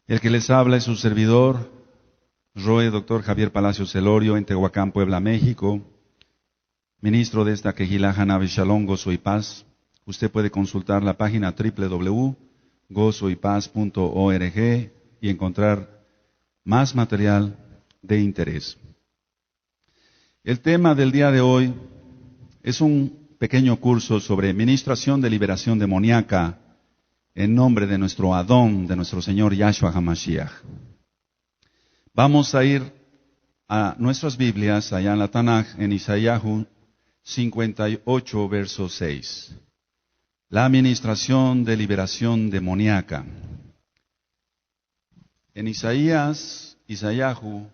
El que les habla es su servidor, Roe Dr. Javier Palacios Celorio, en Tehuacán, Puebla, México, ministro de esta Quejilá Hanabe Shalom, Gozo y Paz. Usted puede consultar la página www.gozoypaz.org y encontrar más material de interés. El tema del día de hoy es un pequeño curso sobre ministración de liberación demoníaca en nombre de nuestro Adón, de nuestro Señor Yahshua HaMashiach. Vamos a ir a nuestras Biblias, allá en la Tanaj, en Isaíahu 58, verso 6. La ministración de liberación demoníaca. En Isaíahu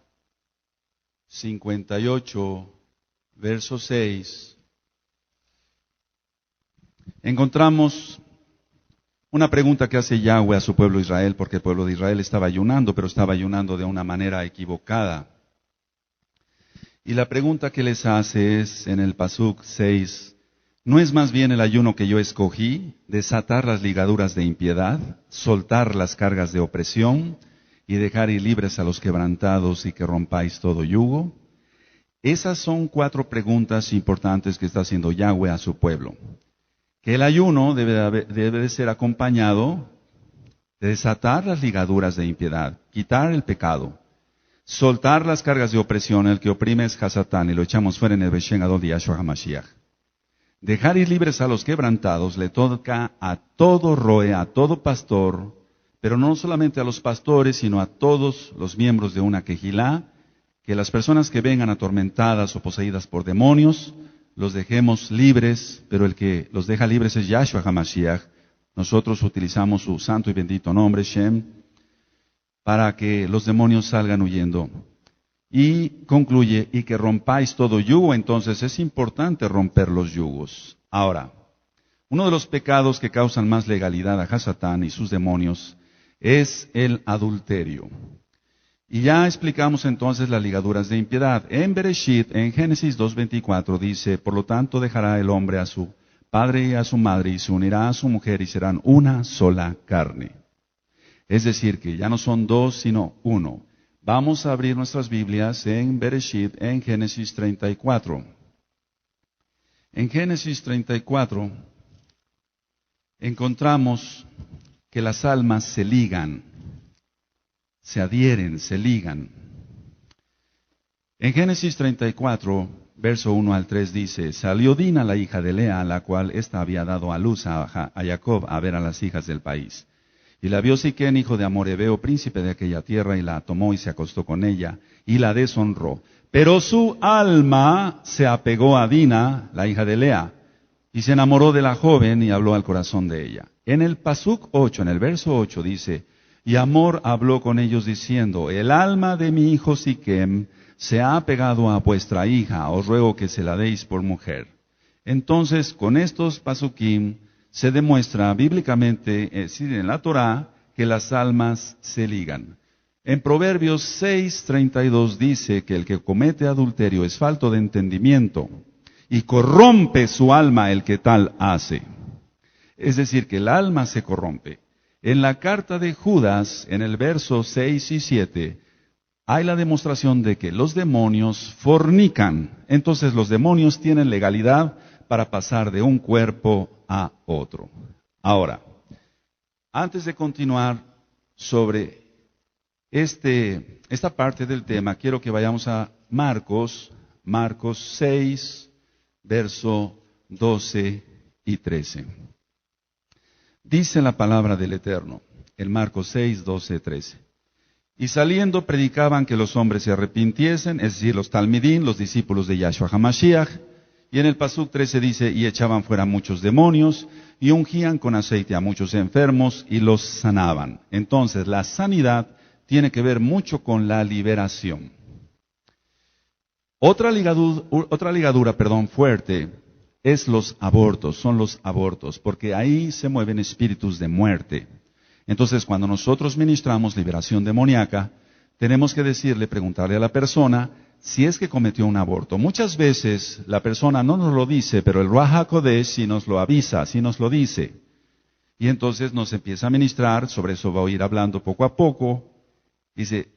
58, verso 6, encontramos una pregunta que hace Yahweh a su pueblo Israel, porque el pueblo de Israel estaba ayunando, pero estaba ayunando de una manera equivocada. Y la pregunta que les hace es, en el Pasuk 6, ¿no es más bien el ayuno que yo escogí, desatar las ligaduras de impiedad, soltar las cargas de opresión y dejar ir libres a los quebrantados y que rompáis todo yugo? Esas son 4 preguntas importantes que está haciendo Yahweh a su pueblo. Que el ayuno debe de ser acompañado de desatar las ligaduras de impiedad, quitar el pecado, soltar las cargas de opresión. El que oprime es Hasatán, y lo echamos fuera en el Beshen Adon de Yahshua HaMashiach. Dejar ir libres a los quebrantados le toca a todo roe, a todo pastor, pero no solamente a los pastores, sino a todos los miembros de una quejilá, que las personas que vengan atormentadas o poseídas por demonios, los dejemos libres, pero el que los deja libres es Yahshua HaMashiach. Nosotros utilizamos su santo y bendito nombre, Shem, para que los demonios salgan huyendo. Y concluye, y que rompáis todo yugo. Entonces es importante romper los yugos. Ahora, uno de los pecados que causan más legalidad a Hasatán y sus demonios es el adulterio. Y ya explicamos entonces las ligaduras de impiedad. En Bereshit, en Génesis 2:24, dice, por lo tanto dejará el hombre a su padre y a su madre y se unirá a su mujer y serán una sola carne. Es decir, que ya no son 2, sino 1. Vamos a abrir nuestras Biblias en Bereshit, en Génesis 34. En Génesis 34 encontramos que las almas se ligan, se adhieren, se ligan. En Génesis 34, verso 1 al 3 dice, salió Dina, la hija de Lea, a la cual ésta había dado a luz a Jacob a ver a las hijas del país. Y la vio Siquén, hijo de Amorebeo, príncipe de aquella tierra, y la tomó y se acostó con ella, y la deshonró. Pero su alma se apegó a Dina, la hija de Lea, y se enamoró de la joven y habló al corazón de ella. En el Pasuk 8, en el verso 8 dice, y Amor habló con ellos diciendo, el alma de mi hijo Siquem se ha apegado a vuestra hija, os ruego que se la deis por mujer. Entonces, con estos pasukim se demuestra bíblicamente, es decir, en la Torá, que las almas se ligan. En Proverbios 6:32 dice que el que comete adulterio es falto de entendimiento y corrompe su alma el que tal hace. Es decir, que el alma se corrompe. En la carta de Judas, en el verso 6 y 7, hay la demostración de que los demonios fornican. Entonces los demonios tienen legalidad para pasar de un cuerpo a otro. Ahora, antes de continuar sobre esta parte del tema, quiero que vayamos a Marcos 6, verso 12 y 13. Dice la palabra del Eterno, en Marcos 6, 12, 13. Y saliendo predicaban que los hombres se arrepintiesen, es decir, los talmidín, los discípulos de Yahshua HaMashiach. Y en el Pasuk 13 dice, y echaban fuera muchos demonios, y ungían con aceite a muchos enfermos, y los sanaban. Entonces, la sanidad tiene que ver mucho con la liberación. Otra ligadura fuerte es los abortos, son los abortos, porque ahí se mueven espíritus de muerte. Entonces, cuando nosotros ministramos liberación demoníaca, tenemos que preguntarle a la persona si es que cometió un aborto. Muchas veces la persona no nos lo dice, pero el Ruach HaKodesh sí nos lo avisa, sí nos lo dice. Y entonces nos empieza a ministrar, sobre eso voy a ir hablando poco a poco. Dice,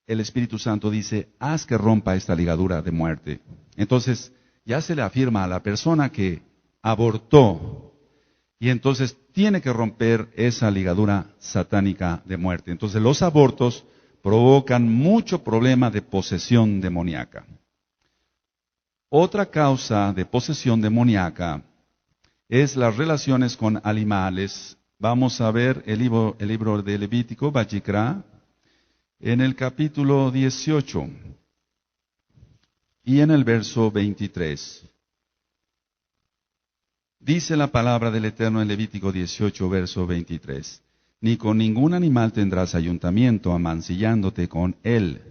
el Espíritu Santo dice, haz que rompa esta ligadura de muerte. Entonces, ya se le afirma a la persona que abortó, y entonces tiene que romper esa ligadura satánica de muerte. Entonces, los abortos provocan mucho problema de posesión demoníaca. Otra causa de posesión demoníaca es las relaciones con animales. Vamos a ver el libro de Levítico, Vayikra, en el capítulo 18 y en el verso 23. Dice la palabra del Eterno en Levítico 18, verso 23. Ni con ningún animal tendrás ayuntamiento, amancillándote con él.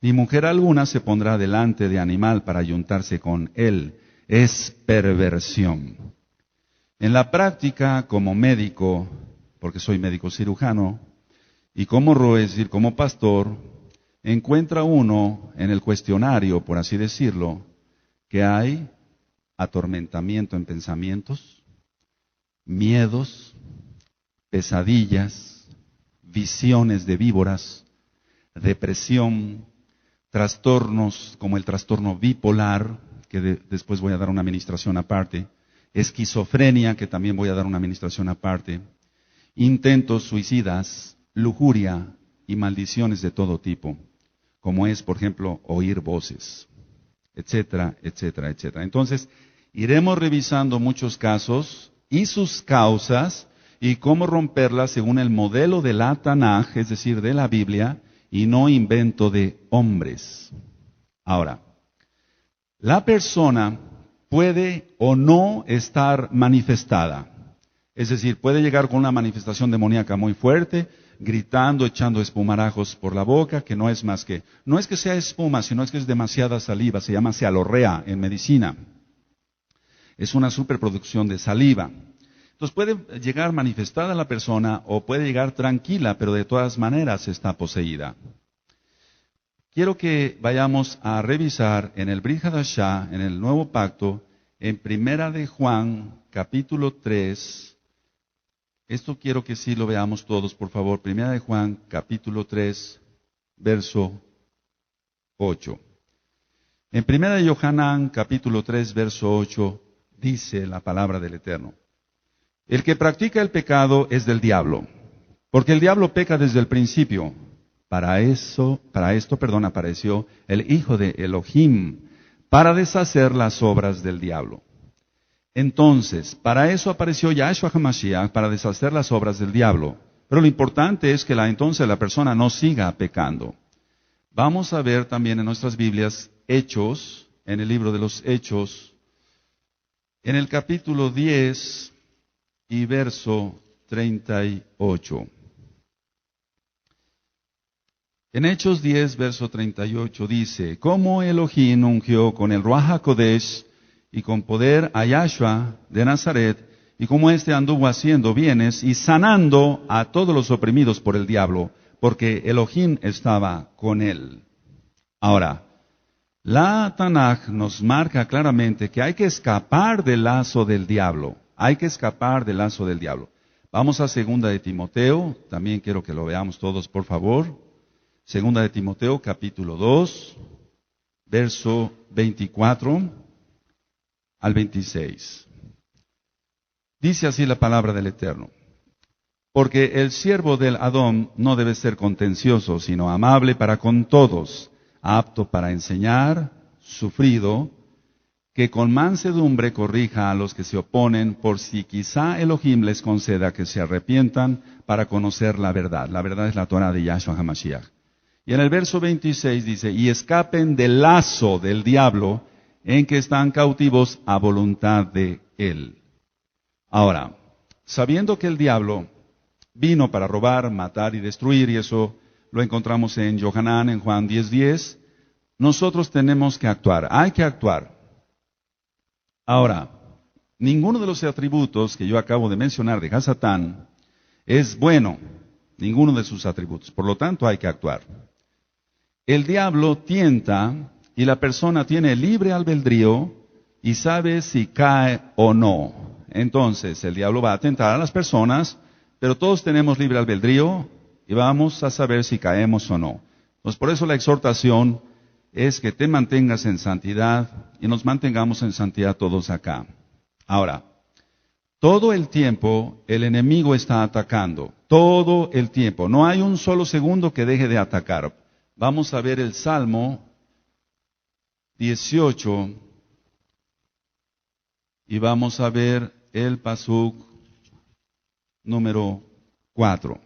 Ni mujer alguna se pondrá delante de animal para ayuntarse con él. Es perversión. En la práctica, como médico, porque soy médico cirujano, y como pastor, encuentra uno en el cuestionario, por así decirlo, que hay atormentamiento en pensamientos, miedos, pesadillas, visiones de víboras, depresión, trastornos como el trastorno bipolar, que después voy a dar una administración aparte, esquizofrenia, que también voy a dar una administración aparte, intentos suicidas, lujuria y maldiciones de todo tipo, como es, por ejemplo, oír voces, etcétera, etcétera, etcétera. Entonces, iremos revisando muchos casos y sus causas y cómo romperlas según el modelo de la Tanaj, es decir, de la Biblia, y no invento de hombres. Ahora, la persona puede o no estar manifestada. Es decir, puede llegar con una manifestación demoníaca muy fuerte, gritando, echando espumarajos por la boca, que no es más que, no es que sea espuma, sino es que es demasiada saliva, se llama cialorrea en medicina. Es una superproducción de saliva. Entonces puede llegar manifestada la persona o puede llegar tranquila, pero de todas maneras está poseída. Quiero que vayamos a revisar en el Brit Hadashah, en el Nuevo Pacto, en Primera de Juan, capítulo 3. Esto quiero que sí lo veamos todos, por favor. Primera de Juan, capítulo 3, verso 8. En Primera de Yohanan, capítulo 3, verso 8, dice la palabra del Eterno. El que practica el pecado es del diablo, porque el diablo peca desde el principio. Para esto, apareció el Hijo de Elohim, para deshacer las obras del diablo. Entonces, para eso apareció Yahshua HaMashiach, para deshacer las obras del diablo. Pero lo importante es que entonces la persona no siga pecando. Vamos a ver también en nuestras Biblias Hechos, en el libro de los Hechos, en el capítulo 10 y verso 38. En Hechos 10, verso 38 dice, como Elohim ungió con el Ruach HaKodesh y con poder a Yahshua de Nazaret, y como éste anduvo haciendo bienes y sanando a todos los oprimidos por el diablo, porque Elohim estaba con él. Ahora, la Tanaj nos marca claramente que hay que escapar del lazo del diablo. Hay que escapar del lazo del diablo. Vamos a Segunda de Timoteo, también quiero que lo veamos todos, por favor. Segunda de Timoteo, capítulo 2, verso 24 al 26. Dice así la palabra del Eterno. Porque el siervo del Adón no debe ser contencioso, sino amable para con todos, apto para enseñar, sufrido, que con mansedumbre corrija a los que se oponen, por si quizá Elohim les conceda que se arrepientan para conocer la verdad. La verdad es la Torah de Yahshua HaMashiach. Y en el verso 26 dice, y escapen del lazo del diablo en que están cautivos a voluntad de él. Ahora, sabiendo que el diablo vino para robar, matar y destruir, y eso lo encontramos en Yohanan, en Juan 10:10, nosotros tenemos que actuar, hay que actuar. Ahora, ninguno de los atributos que yo acabo de mencionar de Hasatán es bueno, ninguno de sus atributos, por lo tanto hay que actuar. El diablo tienta y la persona tiene libre albedrío y sabe si cae o no. Entonces, el diablo va a tentar a las personas pero todos tenemos libre albedrío y vamos a saber si caemos o no. Pues por eso la exhortación es que te mantengas en santidad y nos mantengamos en santidad todos acá. Ahora, todo el tiempo el enemigo está atacando, todo el tiempo. No hay un solo segundo que deje de atacar. Vamos a ver el Salmo 18 y vamos a ver el pasuk número 4.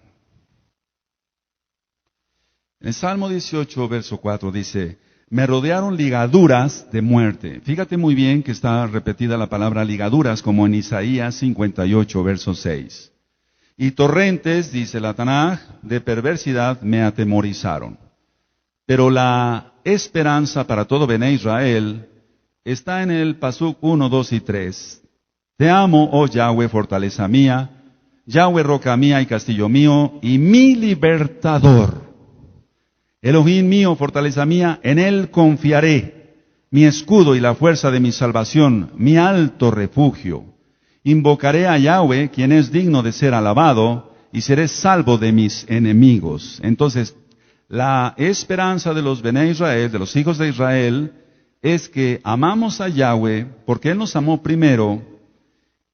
En el Salmo 18, verso 4 dice, me rodearon ligaduras de muerte. Fíjate muy bien que está repetida la palabra ligaduras como en Isaías 58, verso 6. Y torrentes, dice la Tanaj, de perversidad me atemorizaron. Pero la esperanza para todo Bené Israel está en el pasuk 1, 2 y 3. Te amo, oh Yahweh, fortaleza mía, Yahweh, roca mía y castillo mío, y mi libertador. Elohim mío, fortaleza mía, en él confiaré, mi escudo y la fuerza de mi salvación, mi alto refugio. Invocaré a Yahweh, quien es digno de ser alabado, y seré salvo de mis enemigos. Entonces, la esperanza de los Bené Israel, de los hijos de Israel, es que amamos a Yahweh porque Él nos amó primero,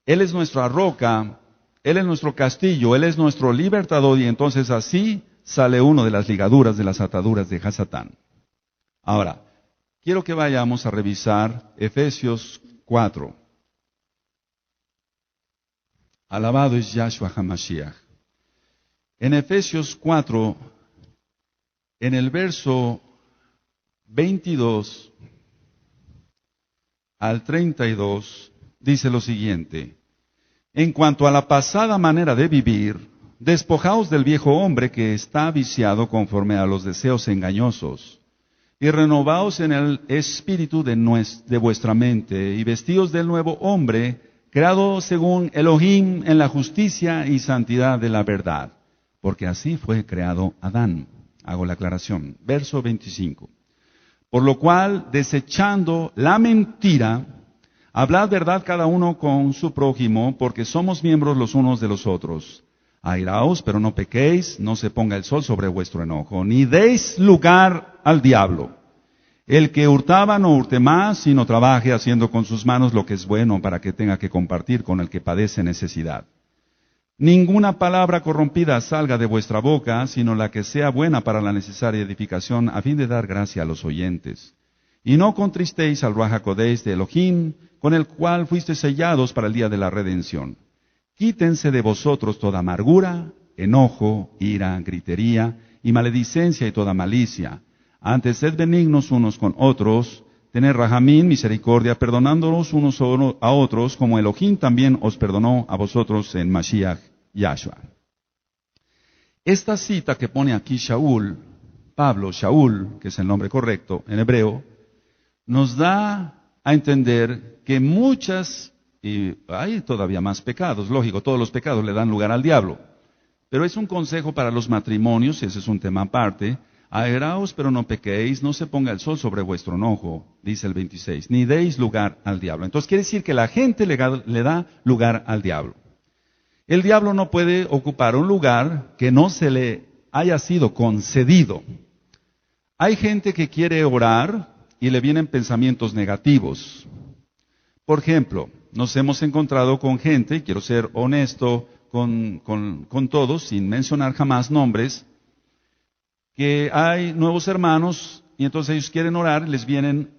Él es nuestra roca, Él es nuestro castillo, Él es nuestro libertador, y entonces así sale uno de las ligaduras, de las ataduras de Hasatán. Ahora, quiero que vayamos a revisar Efesios 4. Alabado es Yahshua HaMashiach. En Efesios 4, en el verso 22 al 32, dice lo siguiente. En cuanto a la pasada manera de vivir, despojaos del viejo hombre que está viciado conforme a los deseos engañosos, y renovaos en el espíritu de vuestra mente, y vestíos del nuevo hombre, creado según Elohim en la justicia y santidad de la verdad, porque así fue creado Adán. Hago la aclaración. Verso 25. Por lo cual, desechando la mentira, hablad verdad cada uno con su prójimo, porque somos miembros los unos de los otros. Airaos, pero no pequéis, no se ponga el sol sobre vuestro enojo, ni deis lugar al diablo. El que hurtaba no hurte más, sino trabaje haciendo con sus manos lo que es bueno para que tenga que compartir con el que padece necesidad. Ninguna palabra corrompida salga de vuestra boca, sino la que sea buena para la necesaria edificación, a fin de dar gracia a los oyentes. Y no contristéis al Ruach HaKodesh de Elohim, con el cual fuisteis sellados para el día de la redención. Quítense de vosotros toda amargura, enojo, ira, gritería y maledicencia y toda malicia. Antes sed benignos unos con otros, tened rajamín, misericordia, perdonándonos unos a otros, como Elohim también os perdonó a vosotros en Mashiach Yahshua. Esta cita que pone aquí Shaul, Pablo, Shaul, que es el nombre correcto en hebreo, nos da a entender que y hay todavía más pecados, lógico, todos los pecados le dan lugar al diablo. Pero es un consejo para los matrimonios, ese es un tema aparte. Airaos, pero no pequéis, no se ponga el sol sobre vuestro enojo, dice el 26, ni deis lugar al diablo. Entonces quiere decir que la gente le da lugar al diablo. El diablo no puede ocupar un lugar que no se le haya sido concedido. Hay gente que quiere orar y le vienen pensamientos negativos. Por ejemplo, nos hemos encontrado con gente, quiero ser honesto con todos, sin mencionar jamás nombres, que hay nuevos hermanos y entonces ellos quieren orar y les vienen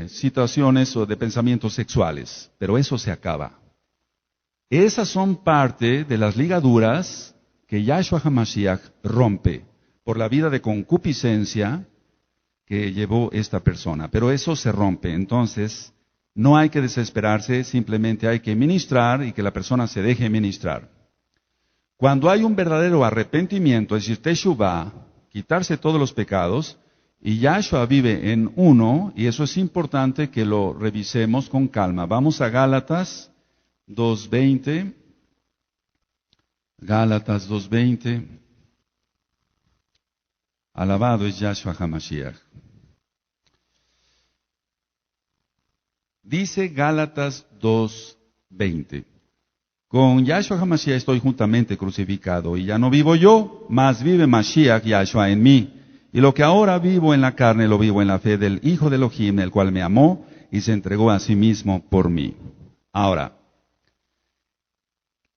situaciones o de pensamientos sexuales, pero eso se acaba. Esas son parte de las ligaduras que Yahshua HaMashiach rompe por la vida de concupiscencia que llevó esta persona, pero eso se rompe. Entonces, no hay que desesperarse, simplemente hay que ministrar y que la persona se deje ministrar. Cuando hay un verdadero arrepentimiento, es decir, teshuvah, quitarse todos los pecados, y Yahshua vive en uno, y eso es importante que lo revisemos con calma. Vamos a Gálatas 2:20. Gálatas 2:20. Alabado es Yahshua HaMashiach. Dice Gálatas 2:20. Con Yahshua HaMashiach estoy juntamente crucificado, y ya no vivo yo, mas vive Mashiach Yahshua en mí. Y lo que ahora vivo en la carne, lo vivo en la fe del Hijo de Elohim, el cual me amó y se entregó a sí mismo por mí. Ahora,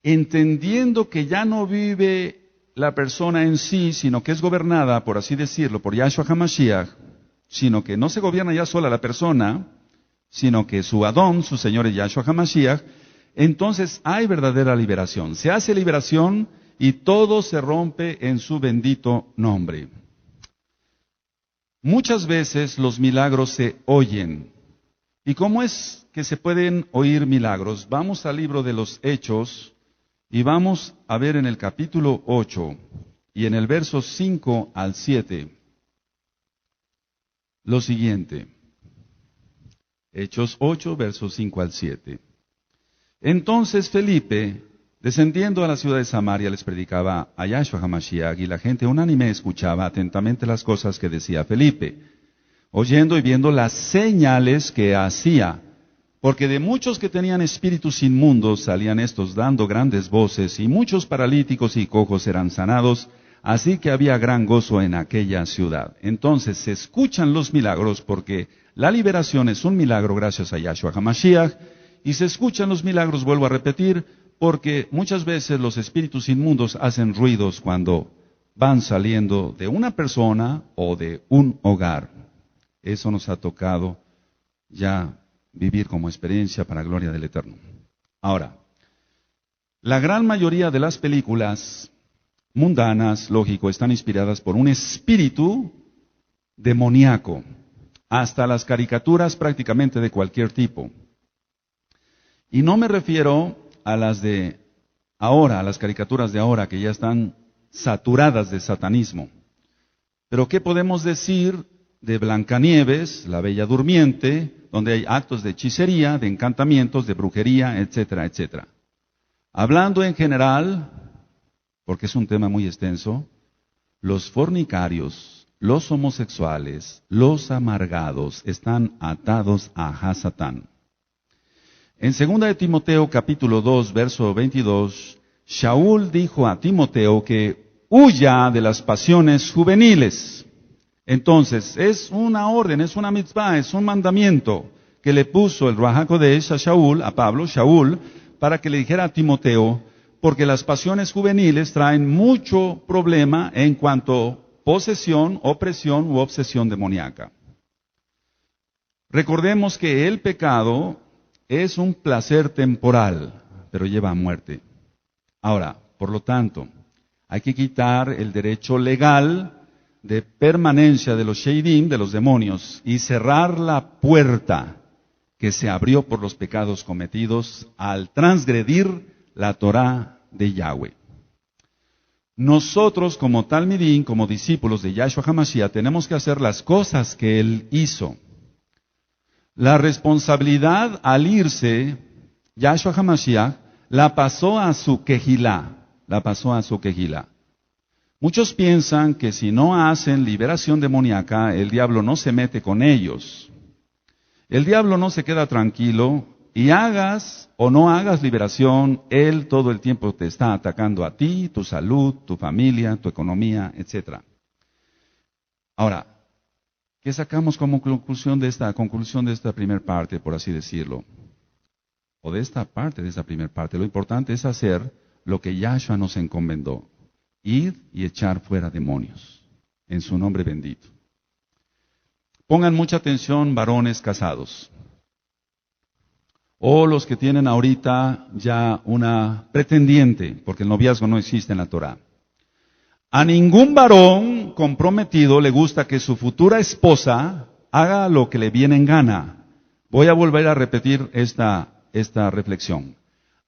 entendiendo que ya no vive la persona en sí, sino que es gobernada, por así decirlo, por Yahshua HaMashiach, sino que no se gobierna ya sola la persona, sino que su Adón, su Señor es Yahshua HaMashiach, entonces hay verdadera liberación. Se hace liberación y todo se rompe en su bendito nombre. Muchas veces los milagros se oyen. ¿Y cómo es que se pueden oír milagros? Vamos al libro de los Hechos y vamos a ver en el capítulo 8 y en el verso 5 al 7 lo siguiente. Hechos 8, versos 5 al 7. Entonces Felipe, descendiendo a la ciudad de Samaria, les predicaba a Yahshua HaMashiach, y la gente unánime escuchaba atentamente las cosas que decía Felipe, oyendo y viendo las señales que hacía, porque de muchos que tenían espíritus inmundos salían estos dando grandes voces, y muchos paralíticos y cojos eran sanados, así que había gran gozo en aquella ciudad. Entonces se escuchan los milagros, porque la liberación es un milagro gracias a Yahshua HaMashiach, y se escuchan los milagros, vuelvo a repetir, porque muchas veces los espíritus inmundos hacen ruidos cuando van saliendo de una persona o de un hogar. Eso nos ha tocado ya vivir como experiencia para gloria del Eterno. Ahora, la gran mayoría de las películas mundanas, lógico, están inspiradas por un espíritu demoníaco, hasta las caricaturas prácticamente de cualquier tipo. Y no me refiero a las de ahora, a las caricaturas de ahora, que ya están saturadas de satanismo. Pero ¿qué podemos decir de Blancanieves, la Bella Durmiente, donde hay actos de hechicería, de encantamientos, de brujería, etcétera, etcétera? Hablando en general, porque es un tema muy extenso, los fornicarios, los homosexuales, los amargados están atados a Hasatán. En 2 de Timoteo capítulo 2, verso 22, Shaul dijo a Timoteo que huya de las pasiones juveniles. Entonces, es una orden, es una mitzvah, es un mandamiento que le puso el Ruach HaKodesh a Shaul, a Pablo, Shaul, para que le dijera a Timoteo, porque las pasiones juveniles traen mucho problema en cuanto a posesión, opresión u obsesión demoníaca. Recordemos que el pecado es un placer temporal, pero lleva a muerte. Ahora, por lo tanto, hay que quitar el derecho legal de permanencia de los sheidim, de los demonios, y cerrar la puerta que se abrió por los pecados cometidos al transgredir la Torá de Yahweh. Nosotros, como Talmidim, como discípulos de Yahshua HaMashiach, tenemos que hacer las cosas que Él hizo. La responsabilidad al irse, Yahshua HaMashiach, la pasó a su Kehilá. Muchos piensan que si no hacen liberación demoníaca, el diablo no se mete con ellos. El diablo no se queda tranquilo, y hagas o no hagas liberación, él todo el tiempo te está atacando a ti, tu salud, tu familia, tu economía, etc. Ahora, ¿qué sacamos como conclusión de esta primera parte, por así decirlo? O de esta primera parte. Lo importante es hacer lo que Yahshua nos encomendó. Ir y echar fuera demonios. En su nombre bendito. Pongan mucha atención, varones casados. O los que tienen ahorita ya una pretendiente, porque el noviazgo no existe en la Torá. A ningún varón comprometido le gusta que su futura esposa haga lo que le viene en gana. Voy a volver a repetir esta reflexión.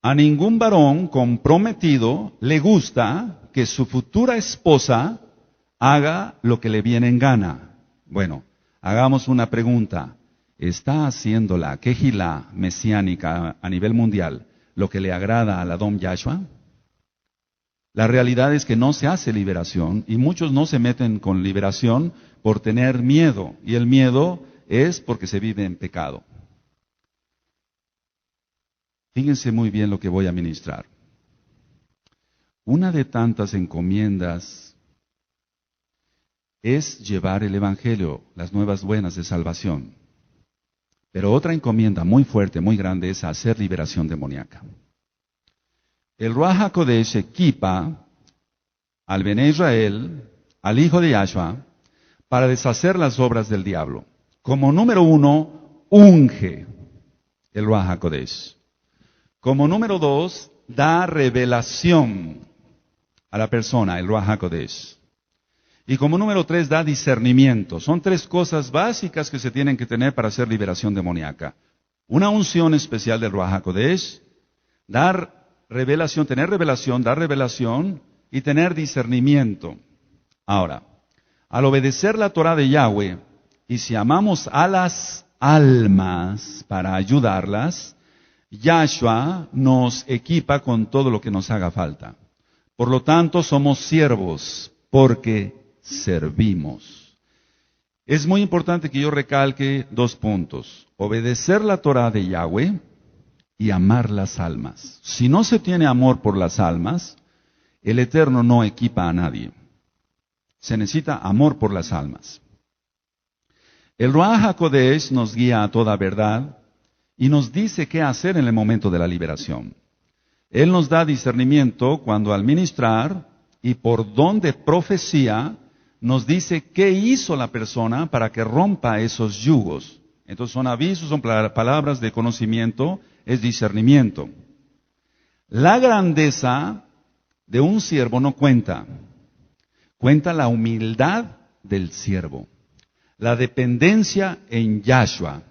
A ningún varón comprometido le gusta que su futura esposa haga lo que le viene en gana. Bueno, hagamos una pregunta. ¿Está haciendo la Kehilá mesiánica a nivel mundial lo que le agrada al Adón Yahshua? La realidad es que no se hace liberación y muchos no se meten con liberación por tener miedo. Y el miedo es porque se vive en pecado. Fíjense muy bien lo que voy a ministrar. Una de tantas encomiendas es llevar el Evangelio, las nuevas buenas de salvación. Pero otra encomienda muy fuerte, muy grande, es hacer liberación demoníaca. El Ruach HaKodesh equipa al Bene Israel, al hijo de Yahshua, para deshacer las obras del diablo. Como número 1, unge el Ruach HaKodesh. Como número 2, da revelación a la persona, el Ruach HaKodesh. Y como número 3, da discernimiento. Son 3 cosas básicas que se tienen que tener para hacer liberación demoníaca. Una unción especial del Ruach HaKodesh, dar revelación, tener revelación, dar revelación y tener discernimiento. Ahora, al obedecer la Torah de Yahweh, y si amamos a las almas para ayudarlas, Yahshua nos equipa con todo lo que nos haga falta. Por lo tanto, somos siervos, porque servimos. Es muy importante que yo recalque 2 puntos. Obedecer la Torah de Yahweh y amar las almas. Si no se tiene amor por las almas, el Eterno no equipa a nadie. Se necesita amor por las almas. El Ruach HaKodesh nos guía a toda verdad y nos dice qué hacer en el momento de la liberación. Él nos da discernimiento cuando al ministrar y por don de profecía nos dice qué hizo la persona para que rompa esos yugos. Entonces son avisos, son palabras de conocimiento, es discernimiento. La grandeza de un siervo no cuenta. Cuenta la humildad del siervo, la dependencia en Yahshua.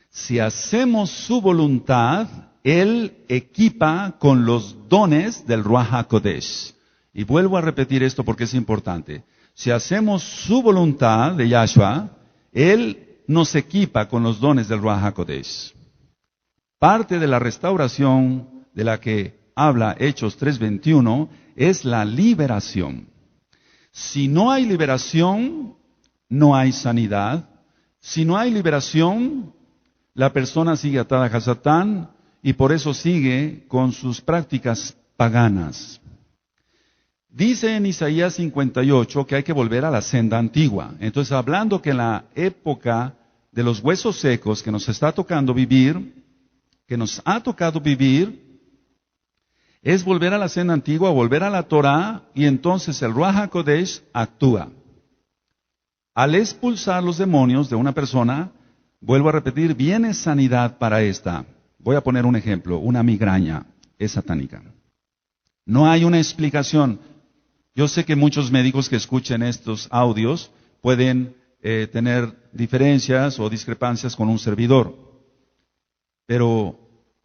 Si hacemos su voluntad, Él equipa con los dones del Ruach HaKodesh. Y vuelvo a repetir esto porque es importante. Si hacemos su voluntad de Yahshua, Él nos equipa con los dones del Ruach HaKodesh. Parte de la restauración de la que habla Hechos 3:21 es la liberación. Si no hay liberación, no hay sanidad. Si no hay liberación, la persona sigue atada a Satán y por eso sigue con sus prácticas paganas. Dice en Isaías 58 que hay que volver a la senda antigua. Entonces, hablando que en la época de los huesos secos que nos está tocando vivir, que nos ha tocado vivir, es volver a la senda antigua, volver a la Torah, y entonces el Ruach HaKodesh actúa. Al expulsar los demonios de una persona, vuelvo a repetir, viene sanidad para esta. Voy a poner un ejemplo, una migraña es satánica. No hay una explicación. Yo sé que muchos médicos que escuchen estos audios pueden tener diferencias o discrepancias con un servidor. Pero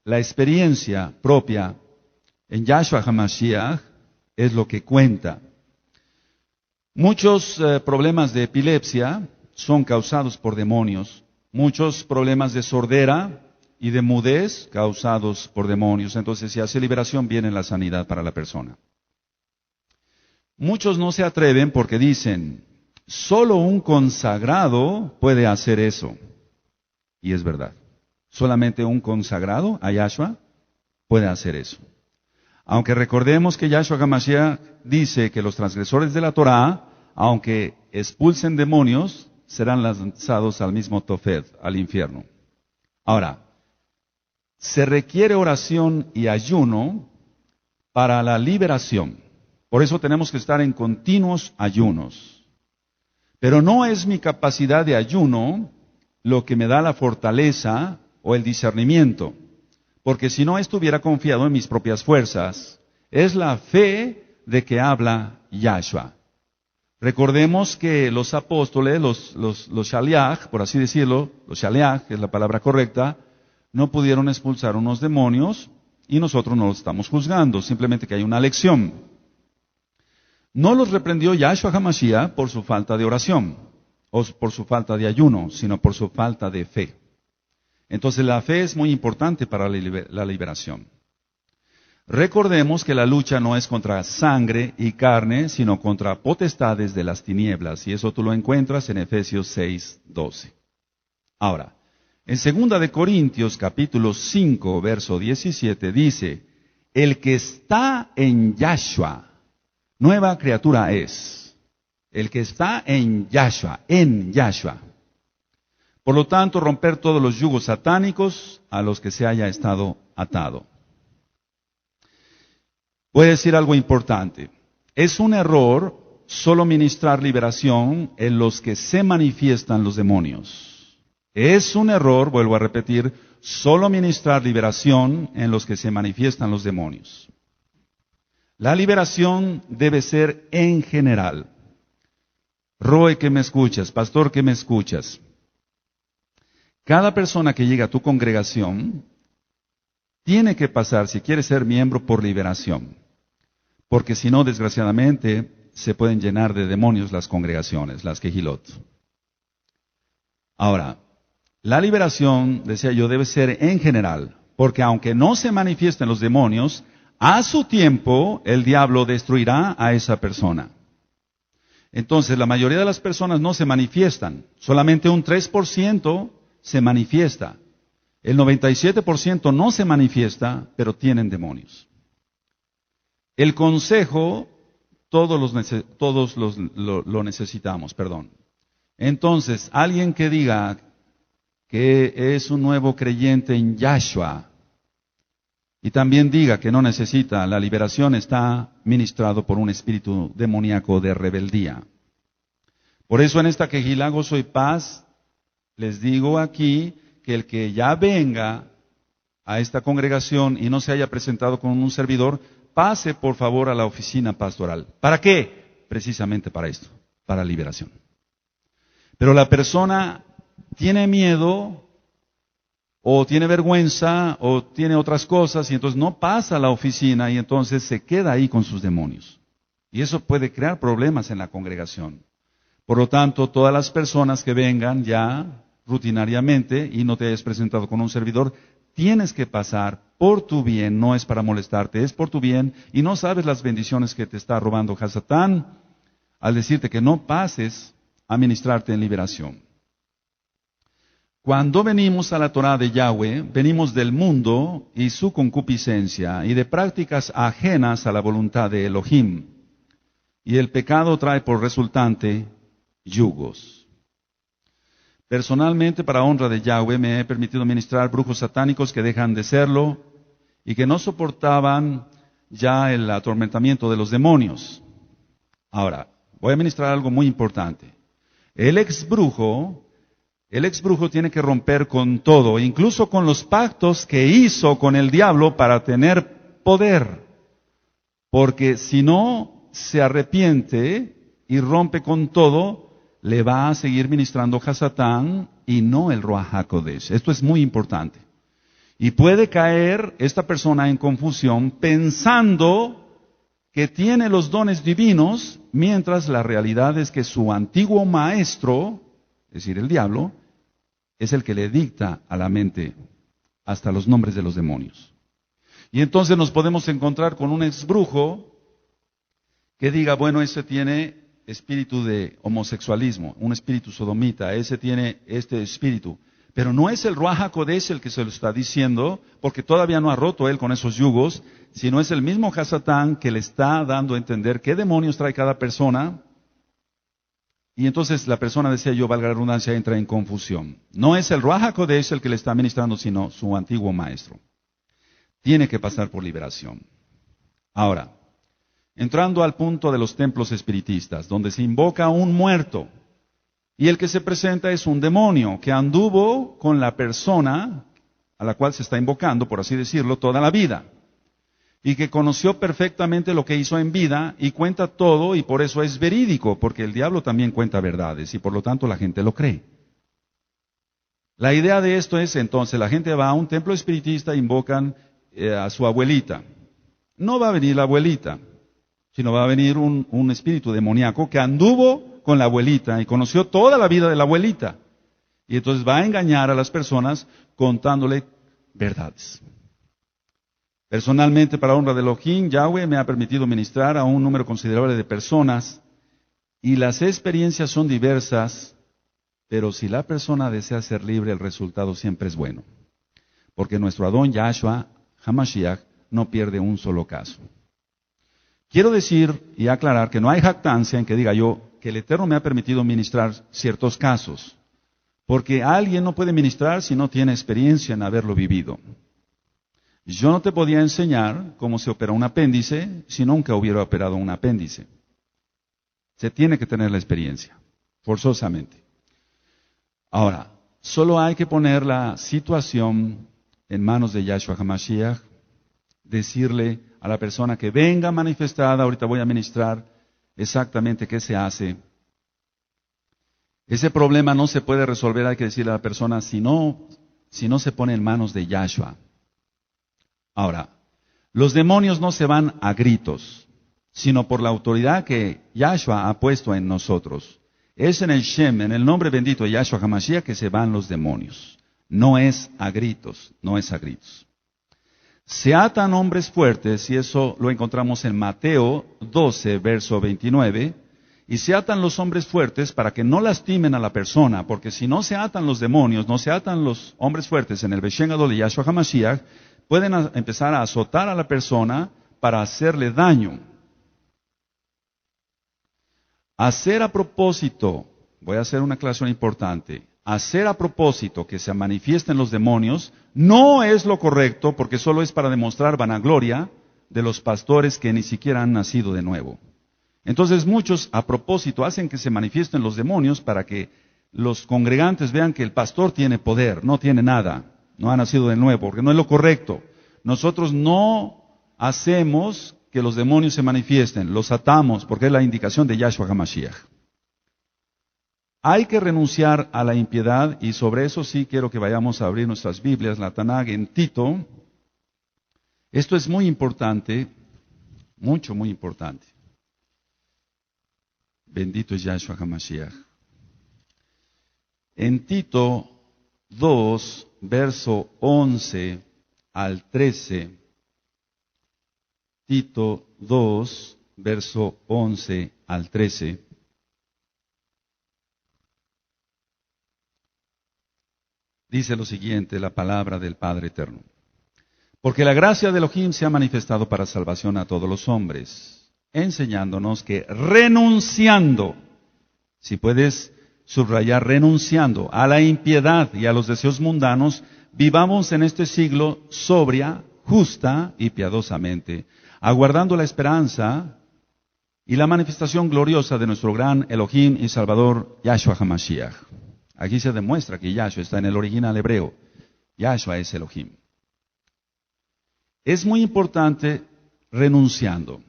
la experiencia propia en Yahshua HaMashiach es lo que cuenta. Muchos problemas de epilepsia son causados por demonios. Muchos problemas de sordera y de mudez causados por demonios. Entonces, si hace liberación, viene la sanidad para la persona. Muchos no se atreven porque dicen, solo un consagrado puede hacer eso. Y es verdad. Solamente un consagrado a Yahshua puede hacer eso. Aunque recordemos que Yahshua HaMashiach dice que los transgresores de la Torah, aunque expulsen demonios, serán lanzados al mismo Tofet, al infierno. Ahora, se requiere oración y ayuno para la liberación. Por eso tenemos que estar en continuos ayunos. Pero no es mi capacidad de ayuno lo que me da la fortaleza o el discernimiento. Porque si no estuviera confiado en mis propias fuerzas, es la fe de que habla Yahshua. Recordemos que los apóstoles, los shaliach, por así decirlo, los shaliach, que es la palabra correcta, no pudieron expulsar unos demonios y nosotros no los estamos juzgando, simplemente que hay una lección. No los reprendió Yahshua HaMashiach por su falta de oración o por su falta de ayuno, sino por su falta de fe. Entonces la fe es muy importante para la liberación. Recordemos que la lucha no es contra sangre y carne, sino contra potestades de las tinieblas. Y eso tú lo encuentras en Efesios 6:12. Ahora, en 2 de Corintios capítulo 5, verso 17 dice, El que está en Yahshua, nueva criatura es. El que está en Yahshua. Por lo tanto, romper todos los yugos satánicos a los que se haya estado atado. Voy a decir algo importante. Es un error solo ministrar liberación en los que se manifiestan los demonios. Es un error, vuelvo a repetir, solo ministrar liberación en los que se manifiestan los demonios. La liberación debe ser en general. Roe que me escuchas, pastor que me escuchas. Cada persona que llega a tu congregación tiene que pasar, si quiere ser miembro, por liberación. Porque si no, desgraciadamente, se pueden llenar de demonios las congregaciones, las quejilot. Ahora, la liberación, decía yo, debe ser en general. Porque aunque no se manifiesten los demonios, a su tiempo el diablo destruirá a esa persona. Entonces, la mayoría de las personas no se manifiestan. Solamente un 3% se manifiesta. El 97% no se manifiesta, pero tienen demonios. El consejo, todos lo necesitamos, Entonces, alguien que diga que es un nuevo creyente en Yahshua y también diga que no necesita la liberación, está ministrado por un espíritu demoníaco de rebeldía. Por eso en esta quejilá gozo y paz, les digo aquí que el que ya venga a esta congregación y no se haya presentado con un servidor, pase por favor a la oficina pastoral. ¿Para qué? Precisamente para esto, para liberación. Pero la persona tiene miedo, o tiene vergüenza, o tiene otras cosas, y entonces no pasa a la oficina, y entonces se queda ahí con sus demonios. Y eso puede crear problemas en la congregación. Por lo tanto, todas las personas que vengan ya rutinariamente y no te hayas presentado con un servidor, tienes que pasar por tu bien, no es para molestarte, es por tu bien, y no sabes las bendiciones que te está robando Hasatán al decirte que no pases a ministrarte en liberación. Cuando venimos a la Torá de Yahweh, venimos del mundo y su concupiscencia y de prácticas ajenas a la voluntad de Elohim. Y el pecado trae por resultante yugos. Personalmente, para honra de Yahweh, me he permitido ministrar brujos satánicos que dejan de serlo y que no soportaban ya el atormentamiento de los demonios. Ahora, voy a ministrar algo muy importante. El ex brujo tiene que romper con todo, incluso con los pactos que hizo con el diablo para tener poder. Porque si no se arrepiente y rompe con todo, le va a seguir ministrando Hasatán y no el Ruach HaKodesh. Esto es muy importante. Y puede caer esta persona en confusión pensando que tiene los dones divinos, mientras la realidad es que su antiguo maestro, es decir, el diablo, es el que le dicta a la mente hasta los nombres de los demonios. Y entonces nos podemos encontrar con un exbrujo que diga, bueno, ese tiene espíritu de homosexualismo, un espíritu sodomita, ese tiene este espíritu. Pero no es el Ruach HaKodesh el que se lo está diciendo, porque todavía no ha roto él con esos yugos, sino es el mismo Hasatán que le está dando a entender qué demonios trae cada persona. Y entonces la persona, decía yo, valga la redundancia, entra en confusión. No es el Ruach HaKodesh el que le está ministrando, sino su antiguo maestro. Tiene que pasar por liberación. Ahora, entrando al punto de los templos espiritistas, donde se invoca a un muerto, y el que se presenta es un demonio que anduvo con la persona a la cual se está invocando, por así decirlo, toda la vida, y que conoció perfectamente lo que hizo en vida y cuenta todo, y por eso es verídico, porque el diablo también cuenta verdades, y por lo tanto la gente lo cree. La idea de esto es, entonces, la gente va a un templo espiritista e invocan a su abuelita. No va a venir la abuelita, sino va a venir un espíritu demoníaco que anduvo con la abuelita y conoció toda la vida de la abuelita. Y entonces va a engañar a las personas contándole verdades. Personalmente, para honra de Elohim, Yahweh me ha permitido ministrar a un número considerable de personas y las experiencias son diversas, pero si la persona desea ser libre, el resultado siempre es bueno. Porque nuestro Adón Yahshua HaMashiach no pierde un solo caso. Quiero decir y aclarar que no hay jactancia en que diga yo que el Eterno me ha permitido ministrar ciertos casos, porque alguien no puede ministrar si no tiene experiencia en haberlo vivido. Yo no te podía enseñar cómo se opera un apéndice si nunca hubiera operado un apéndice. Se tiene que tener la experiencia, forzosamente. Ahora, solo hay que poner la situación en manos de Yahshua HaMashiach, decirle a la persona que venga manifestada, ahorita voy a ministrar exactamente qué se hace. Ese problema no se puede resolver, hay que decirle a la persona, si no se pone en manos de Yahshua. Ahora, los demonios no se van a gritos, sino por la autoridad que Yahshua ha puesto en nosotros. Es en el Shem, en el nombre bendito de Yahshua HaMashiach, que se van los demonios. No es a gritos, no es a gritos. Se atan hombres fuertes, y eso lo encontramos en Mateo 12, verso 29, y se atan los hombres fuertes para que no lastimen a la persona, porque si no se atan los demonios, no se atan los hombres fuertes en el Beshem Gadol de Yahshua HaMashiach, pueden empezar a azotar a la persona para hacerle daño. Hacer a propósito, voy a hacer una aclaración importante, hacer a propósito que se manifiesten los demonios no es lo correcto porque solo es para demostrar vanagloria de los pastores que ni siquiera han nacido de nuevo. Entonces muchos a propósito hacen que se manifiesten los demonios para que los congregantes vean que el pastor tiene poder, no tiene nada, no ha nacido de nuevo, porque no es lo correcto. Nosotros no hacemos que los demonios se manifiesten, los atamos porque es la indicación de Yahshua HaMashiach. Hay que renunciar a la impiedad y sobre eso sí quiero que vayamos a abrir nuestras Biblias, la Tanaj en Tito. Esto es muy importante, mucho, muy importante. Bendito es Yahshua HaMashiach. En Tito 2, verso 11 al 13, Tito 2, verso 11 al 13, dice lo siguiente, la palabra del Padre Eterno. Porque la gracia de Elohim se ha manifestado para salvación a todos los hombres, enseñándonos que renunciando, si puedes subrayar, renunciando a la impiedad y a los deseos mundanos, vivamos en este siglo sobria, justa y piadosamente, aguardando la esperanza y la manifestación gloriosa de nuestro gran Elohim y Salvador, Yahshua HaMashiach. Aquí se demuestra que Yahshua está en el original hebreo. Yahshua es Elohim. Es muy importante renunciando.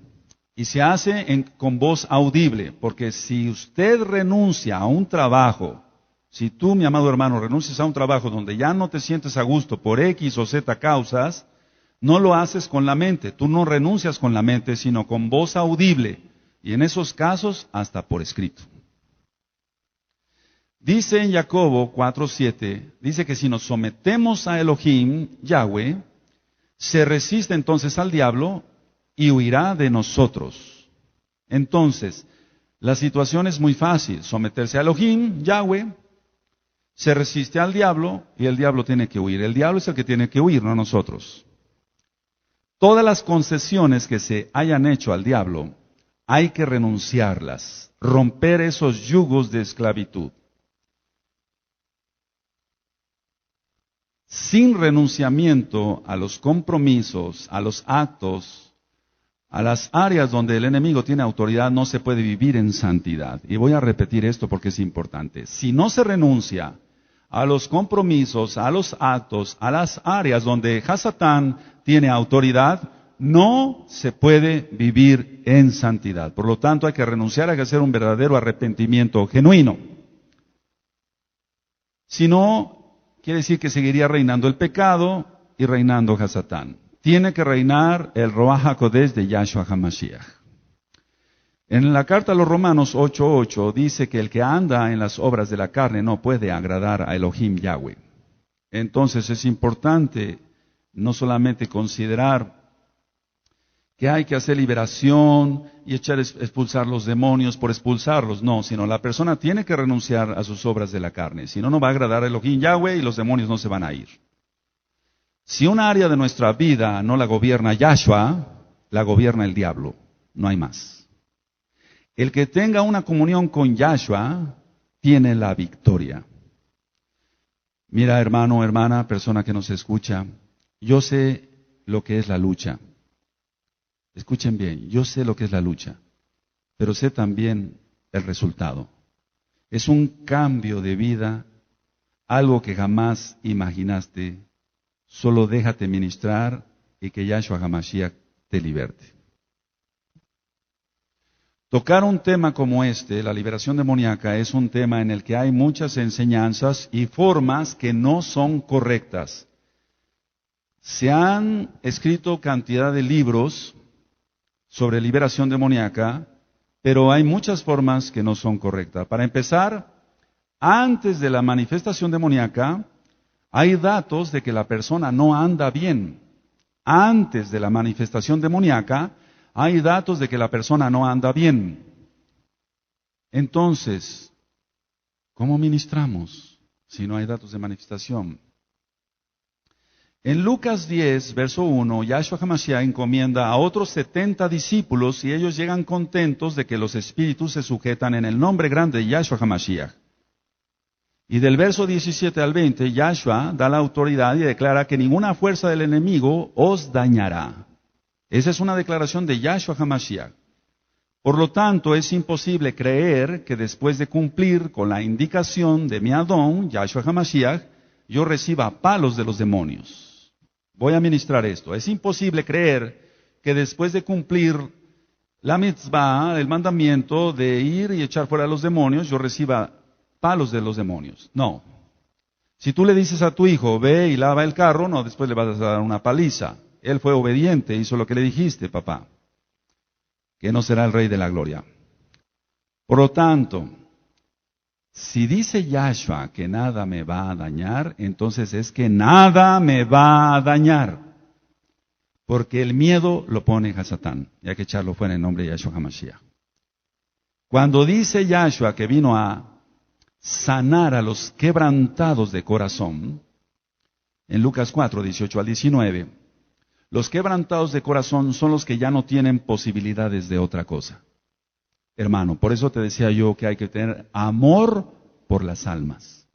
Y se hace con voz audible, porque si usted renuncia a un trabajo, si tú, mi amado hermano, renuncias a un trabajo donde ya no te sientes a gusto por X o Z causas, no lo haces con la mente. Tú no renuncias con la mente, sino con voz audible. Y en esos casos, hasta por escrito. Dice en Jacobo 4:7, dice que si nos sometemos a Elohim, Yahweh, se resiste entonces al diablo y huirá de nosotros. Entonces, la situación es muy fácil. Someterse a Elohim, Yahweh, se resiste al diablo y el diablo tiene que huir. El diablo es el que tiene que huir, no nosotros. Todas las concesiones que se hayan hecho al diablo, hay que renunciarlas, romper esos yugos de esclavitud. Sin renunciamiento a los compromisos, a los actos, a las áreas donde el enemigo tiene autoridad, no se puede vivir en santidad. Y voy a repetir esto porque es importante. Si no se renuncia a los compromisos, a los actos, a las áreas donde Hasatán tiene autoridad, no se puede vivir en santidad. Por lo tanto, hay que renunciar, hay que hacer un verdadero arrepentimiento genuino. Si no, quiere decir que seguiría reinando el pecado y reinando Hasatán. Tiene que reinar el Ruach HaKodesh de Yahshua HaMashiach. En la carta a los Romanos 8:8 dice que el que anda en las obras de la carne no puede agradar a Elohim Yahweh. Entonces es importante no solamente considerar que hay que hacer liberación y expulsar los demonios por expulsarlos, no, sino la persona tiene que renunciar a sus obras de la carne, si no, no va a agradar a Elohim Yahweh y los demonios no se van a ir. Si un área de nuestra vida no la gobierna Yahshua, la gobierna el diablo. No hay más. El que tenga una comunión con Yahshua tiene la victoria. Mira, hermano, hermana, persona que nos escucha, yo sé lo que es la lucha. Escuchen bien, yo sé lo que es la lucha, pero sé también el resultado. Es un cambio de vida, algo que jamás imaginaste. Solo déjate ministrar y que Yahshua HaMashiach te liberte. Tocar un tema como este, la liberación demoníaca, es un tema en el que hay muchas enseñanzas y formas que no son correctas. Se han escrito cantidad de libros sobre liberación demoníaca, pero hay muchas formas que no son correctas. Para empezar, antes de la manifestación demoníaca, hay datos de que la persona no anda bien. Antes de la manifestación demoníaca, hay datos de que la persona no anda bien. Entonces, ¿cómo ministramos si no hay datos de manifestación? En Lucas 10, verso 1, Yahshua HaMashiach encomienda a otros 70 discípulos y ellos llegan contentos de que los espíritus se sujetan en el nombre grande de Yahshua HaMashiach. Y del verso 17 al 20, Yahshua da la autoridad y declara que ninguna fuerza del enemigo os dañará. Esa es una declaración de Yahshua HaMashiach. Por lo tanto, es imposible creer que después de cumplir con la indicación de mi Adón, Yahshua HaMashiach, yo reciba palos de los demonios. Voy a ministrar esto. Es imposible creer que después de cumplir la mitzvah, el mandamiento de ir y echar fuera a los demonios, yo reciba palos de los demonios. No. Si tú le dices a tu hijo, ve y lava el carro, no, después le vas a dar una paliza. Él fue obediente, hizo lo que le dijiste, papá. Que no será el rey de la gloria. Por lo tanto, si dice Yahshua que nada me va a dañar, entonces es que nada me va a dañar. Porque el miedo lo pone Hasatán. Y hay que echarlo fuera en nombre de Yahshua HaMashiach. Cuando dice Yahshua que vino a sanar a los quebrantados de corazón, en Lucas 4, 18 al 19, los quebrantados de corazón son los que ya no tienen posibilidades de otra cosa. Hermano, por eso te decía yo que hay que tener amor por las almas.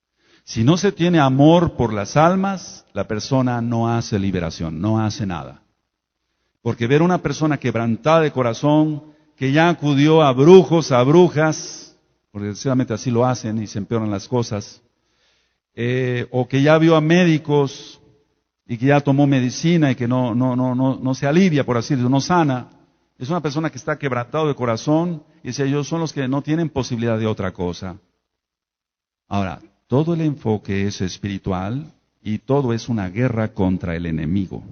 Si no se tiene amor por las almas, la persona no hace liberación, no hace nada. Porque ver una persona quebrantada de corazón, que ya acudió a brujos, a brujas, porque desgraciadamente así lo hacen y se empeoran las cosas, o que ya vio a médicos y que ya tomó medicina y que no se alivia, por así decirlo, no sana, es una persona que está quebrantado de corazón y dice, ellos son los que no tienen posibilidad de otra cosa. Ahora, todo el enfoque es espiritual y todo es una guerra contra el enemigo.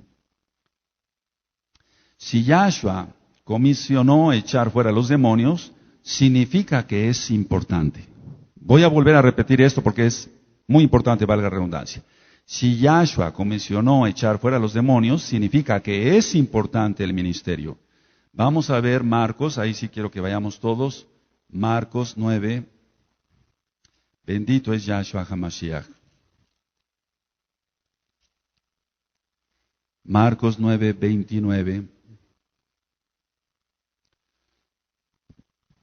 Si Yahshua comisionó echar fuera a los demonios, significa que es importante. Voy a volver a repetir esto porque es muy importante, valga la redundancia. Si Yahshua comisionó echar fuera a los demonios, significa que es importante el ministerio. Vamos a ver Marcos, ahí sí quiero que vayamos todos. Marcos 9. Bendito es Yahshua HaMashiach. Marcos 9, 29.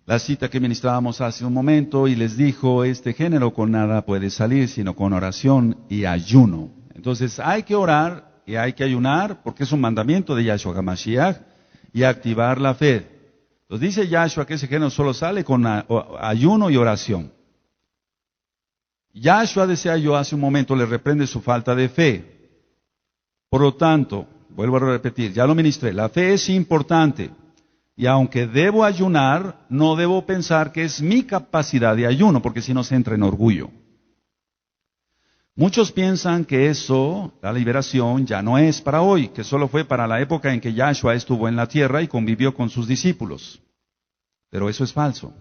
La cita que ministrábamos hace un momento y les dijo, este género con nada puede salir, sino con oración y ayuno. Entonces hay que orar y hay que ayunar porque es un mandamiento de Yahshua HaMashiach y activar la fe. Entonces dice Yahshua que ese género solo sale con ayuno y oración. Yahshua, decía yo hace un momento, le reprende su falta de fe. Por lo tanto, vuelvo a repetir, ya lo ministré, la fe es importante. Y aunque debo ayunar, no debo pensar que es mi capacidad de ayuno, porque si no se entra en orgullo. Muchos piensan que eso, la liberación, ya no es para hoy, que solo fue para la época en que Yahshua estuvo en la tierra y convivió con sus discípulos. Pero eso es falso.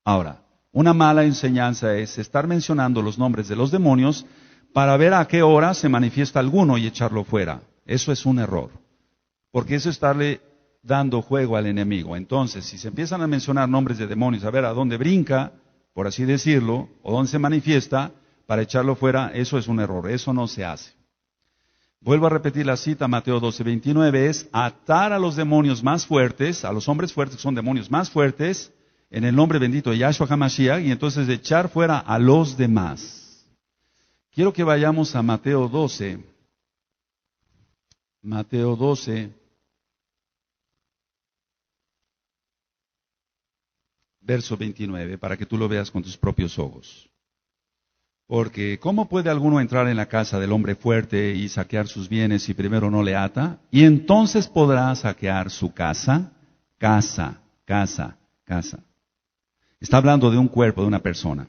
Ahora, una mala enseñanza es estar mencionando los nombres de los demonios para ver a qué hora se manifiesta alguno y echarlo fuera. Eso es un error, porque eso es estarle dando juego al enemigo. Entonces, si se empiezan a mencionar nombres de demonios, a ver a dónde brinca, por así decirlo, o dónde se manifiesta, para echarlo fuera, eso es un error, eso no se hace. Vuelvo a repetir la cita, Mateo 12:29, es atar a los demonios más fuertes, a los hombres fuertes que son demonios más fuertes, en el nombre bendito de Yahshua HaMashiach, y entonces echar fuera a los demás. Quiero que vayamos a Mateo 12. Mateo 12, verso 29, para que tú lo veas con tus propios ojos. Porque ¿cómo puede alguno entrar en la casa del hombre fuerte y saquear sus bienes si primero no le ata? Y entonces podrá saquear su casa. Casa. Está hablando de un cuerpo, de una persona.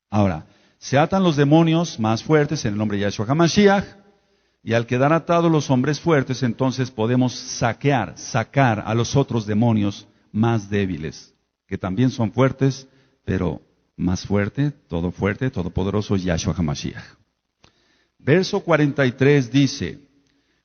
Ahora, se atan los demonios más fuertes en el nombre de Yahshua HaMashiach, y al quedar atados los hombres fuertes, entonces podemos sacar a los otros demonios más débiles, que también son fuertes, pero más fuerte, todopoderoso Yahshua HaMashiach. Verso 43 dice,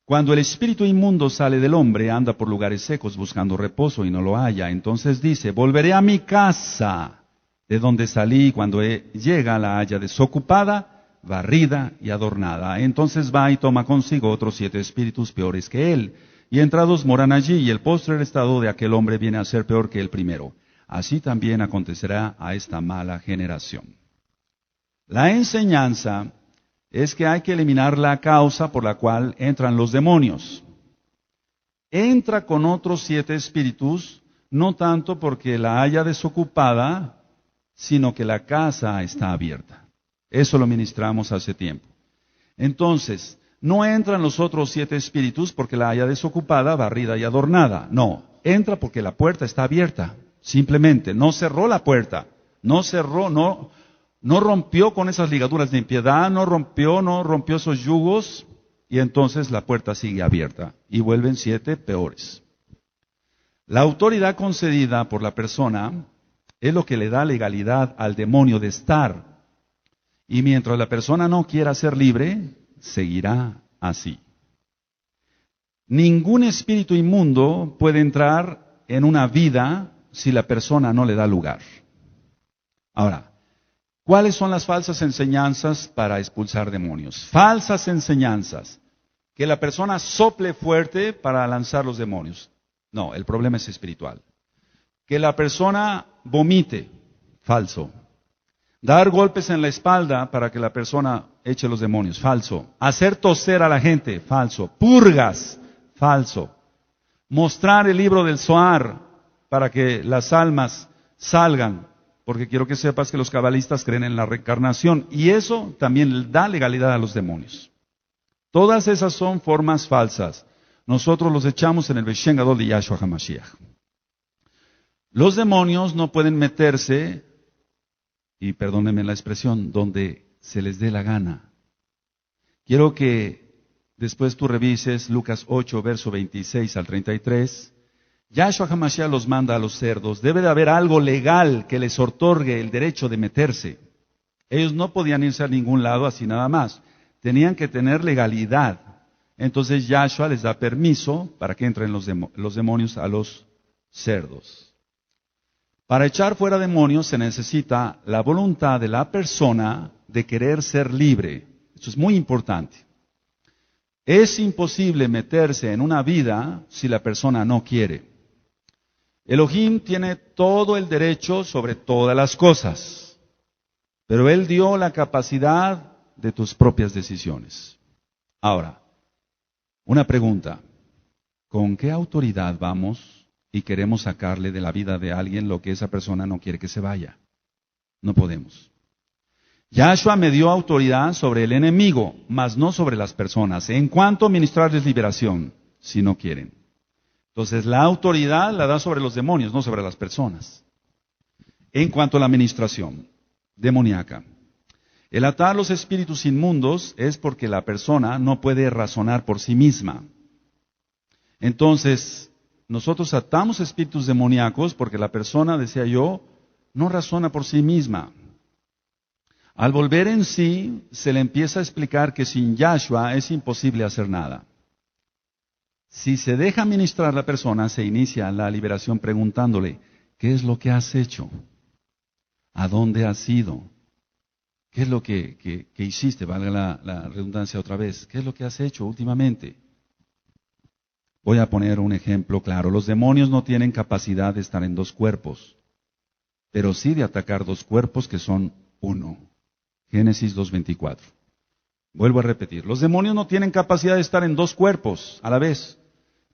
cuando el espíritu inmundo sale del hombre, anda por lugares secos buscando reposo y no lo halla. Entonces dice, volveré a mi casa, de donde salí, cuando llega la halla desocupada, barrida y adornada. Entonces va y toma consigo otros 7 espíritus peores que él, y entrados moran allí, y el postrer estado de aquel hombre viene a ser peor que el primero. Así también acontecerá a esta mala generación. La enseñanza es que hay que eliminar la causa por la cual entran los demonios. Entra con otros 7 espíritus, no tanto porque la haya desocupada, sino que la casa está abierta. Eso lo ministramos hace tiempo. Entonces, no entran los otros 7 espíritus porque la haya desocupada, barrida y adornada. No, entra porque la puerta está abierta. Simplemente, no cerró la puerta, no rompió con esas ligaduras de impiedad, no rompió esos yugos, y entonces la puerta sigue abierta, y vuelven 7 peores. La autoridad concedida por la persona es lo que le da legalidad al demonio de estar, y mientras la persona no quiera ser libre, seguirá así. Ningún espíritu inmundo puede entrar en una vida si la persona no le da lugar. Ahora, ¿cuáles son las falsas enseñanzas para expulsar demonios? Falsas enseñanzas. Que la persona sople fuerte para lanzar los demonios. No, el problema es espiritual. Que la persona vomite. Falso. Dar golpes en la espalda para que la persona eche los demonios. Falso. Hacer toser a la gente. Falso. Purgas. Falso. Mostrar el libro del Zohar para que las almas salgan, porque quiero que sepas que los cabalistas creen en la reencarnación, y eso también da legalidad a los demonios. Todas esas son formas falsas. Nosotros los echamos en el Beshen Gadol de Yahshua HaMashiach. Los demonios no pueden meterse, y perdónenme la expresión, donde se les dé la gana. Quiero que después tú revises Lucas 8, verso 26 al 33, Yahshua HaMashiach los manda a los cerdos. Debe de haber algo legal que les otorgue el derecho de meterse. Ellos no podían irse a ningún lado así nada más. Tenían que tener legalidad. Entonces Yahshua les da permiso para que entren los demonios a los cerdos. Para echar fuera demonios se necesita la voluntad de la persona de querer ser libre. Eso es muy importante. Es imposible meterse en una vida si la persona no quiere. Elohim tiene todo el derecho sobre todas las cosas, pero Él dio la capacidad de tus propias decisiones. Ahora, una pregunta. ¿Con qué autoridad vamos y queremos sacarle de la vida de alguien lo que esa persona no quiere que se vaya? No podemos. Yahshua me dio autoridad sobre el enemigo, mas no sobre las personas, en cuanto a ministrarles liberación, si no quieren. Entonces, la autoridad la da sobre los demonios, no sobre las personas. En cuanto a la administración demoníaca, el atar los espíritus inmundos es porque la persona no puede razonar por sí misma. Entonces, nosotros atamos espíritus demoníacos porque la persona, decía yo, no razona por sí misma. Al volver en sí, se le empieza a explicar que sin Yahshua es imposible hacer nada. Si se deja ministrar la persona, se inicia la liberación preguntándole, ¿qué es lo que has hecho? ¿A dónde has ido? ¿Qué es lo que hiciste? Valga la redundancia otra vez. ¿Qué es lo que has hecho últimamente? Voy a poner un ejemplo claro. Los demonios no tienen capacidad de estar en dos cuerpos, pero sí de atacar dos cuerpos que son uno. Génesis 2:24. Vuelvo a repetir. Los demonios no tienen capacidad de estar en dos cuerpos a la vez,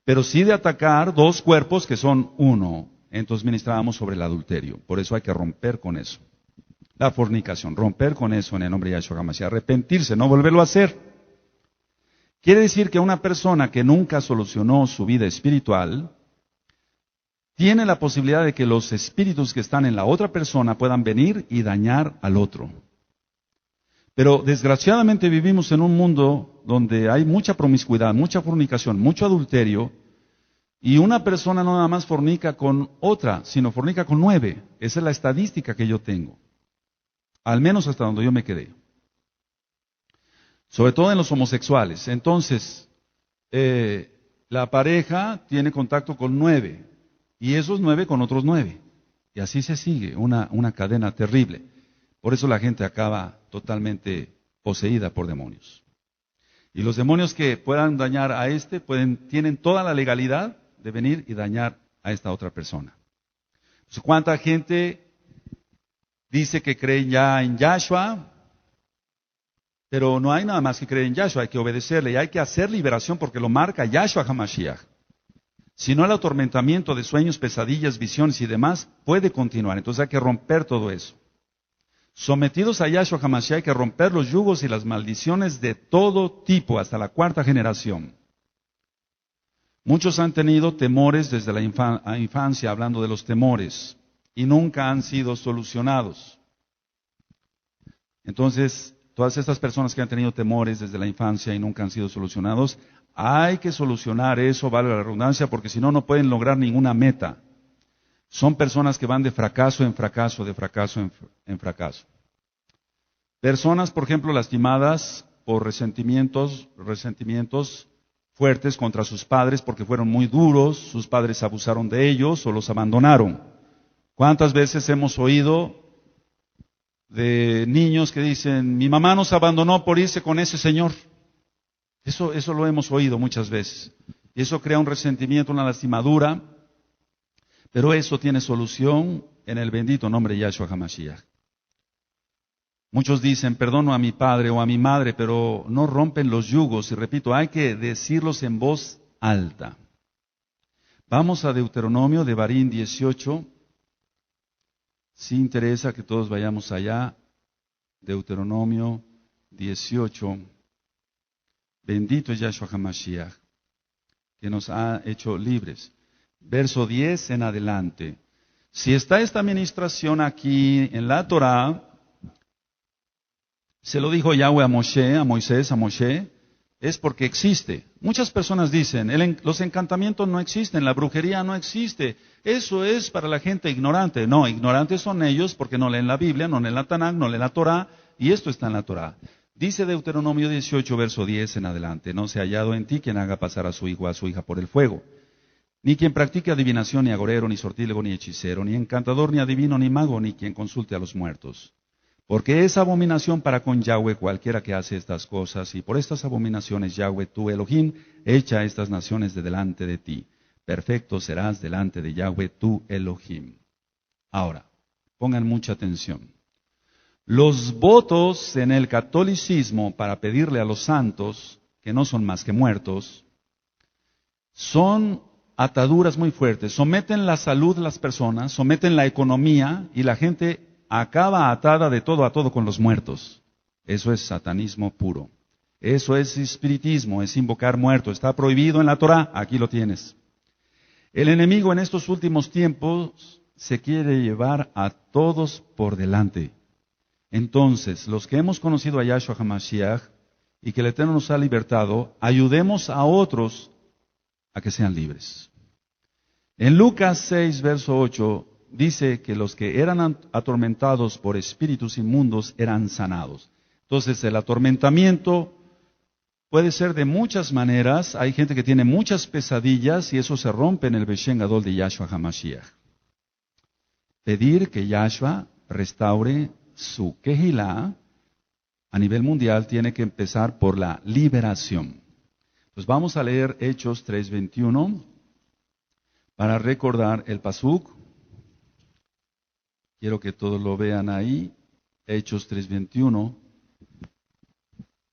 pero sí de atacar dos cuerpos que son uno. Entonces ministrábamos sobre el adulterio. Por eso hay que romper con eso. La fornicación, romper con eso en el nombre de Yahshua HaMashiach, arrepentirse, no volverlo a hacer. Quiere decir que una persona que nunca solucionó su vida espiritual tiene la posibilidad de que los espíritus que están en la otra persona puedan venir y dañar al otro. Pero desgraciadamente vivimos en un mundo donde hay mucha promiscuidad, mucha fornicación, mucho adulterio, y una persona no nada más fornica con otra, sino fornica con 9. Esa es la estadística que yo tengo. Al menos hasta donde yo me quedé. Sobre todo en los homosexuales. Entonces, la pareja tiene contacto con 9. Y esos 9 con otros 9. Y así se sigue, una cadena terrible. Por eso la gente acaba totalmente poseída por demonios. Y los demonios que puedan dañar a tienen toda la legalidad de venir y dañar a esta otra persona. Entonces, ¿cuánta gente dice que cree ya en Yahshua? Pero no hay nada más que creer en Yahshua, hay que obedecerle y hay que hacer liberación porque lo marca Yahshua HaMashiach. Si no, el atormentamiento de sueños, pesadillas, visiones y demás puede continuar. Entonces hay que romper todo eso. Sometidos a Yahshua HaMashiach hay que romper los yugos y las maldiciones de todo tipo hasta la 4ª generación. Muchos han tenido temores desde la infancia, hablando de los temores, y nunca han sido solucionados. Entonces, todas estas personas que han tenido temores desde la infancia y nunca han sido solucionados, hay que solucionar eso, vale la redundancia, porque si no, no pueden lograr ninguna meta. Son personas que van de fracaso en fracaso, de fracaso en fracaso. Personas, por ejemplo, lastimadas por resentimientos fuertes contra sus padres porque fueron muy duros, sus padres abusaron de ellos o los abandonaron. ¿Cuántas veces hemos oído de niños que dicen, mi mamá nos abandonó por irse con ese señor? Eso lo hemos oído muchas veces. Y eso crea un resentimiento, una lastimadura. Pero eso tiene solución en el bendito nombre de Yahshua HaMashiach. Muchos dicen, perdono a mi padre o a mi madre, pero no rompen los yugos. Y repito, hay que decirlos en voz alta. Vamos a Deuteronomio, Devarim 18. Si interesa que todos vayamos allá. Deuteronomio 18. Bendito es Yahshua HaMashiach, que nos ha hecho libres. Verso 10 en adelante. Si está esta administración aquí en la Torah, se lo dijo Yahweh a Moisés, es porque existe. Muchas personas dicen, los encantamientos no existen, la brujería no existe. Eso es para la gente ignorante. No, ignorantes son ellos porque no leen la Biblia, no leen la Tanakh, no leen la Torah, y esto está en la Torah. Dice Deuteronomio 18, verso 10 en adelante, no se ha hallado en ti quien haga pasar a su hijo o a su hija por el fuego, ni quien practique adivinación, ni agorero, ni sortílego, ni hechicero, ni encantador, ni adivino, ni mago, ni quien consulte a los muertos. Porque es abominación para con Yahweh cualquiera que hace estas cosas, y por estas abominaciones Yahweh tu Elohim echa estas naciones de delante de ti. Perfecto serás delante de Yahweh tu Elohim. Ahora, pongan mucha atención. Los votos en el catolicismo para pedirle a los santos, que no son más que muertos, son ataduras muy fuertes. Someten la salud de las personas, someten la economía y la gente acaba atada de todo a todo con los muertos. Eso es satanismo puro. Eso es espiritismo, es invocar muertos. Está prohibido en la Torah, aquí lo tienes. El enemigo en estos últimos tiempos se quiere llevar a todos por delante. Entonces, los que hemos conocido a Yahshua HaMashiach y que el Eterno nos ha libertado, ayudemos a otros a que sean libres. En Lucas 6, verso 8, dice que los que eran atormentados por espíritus inmundos eran sanados. Entonces, el atormentamiento puede ser de muchas maneras. Hay gente que tiene muchas pesadillas y eso se rompe en el Beshen Gadol de Yahshua HaMashiach. Pedir que Yahshua restaure su Kehilá, a nivel mundial tiene que empezar por la liberación. Pues vamos a leer Hechos 3:21 para recordar el pasuk. Quiero que todos lo vean ahí. Hechos 3:21.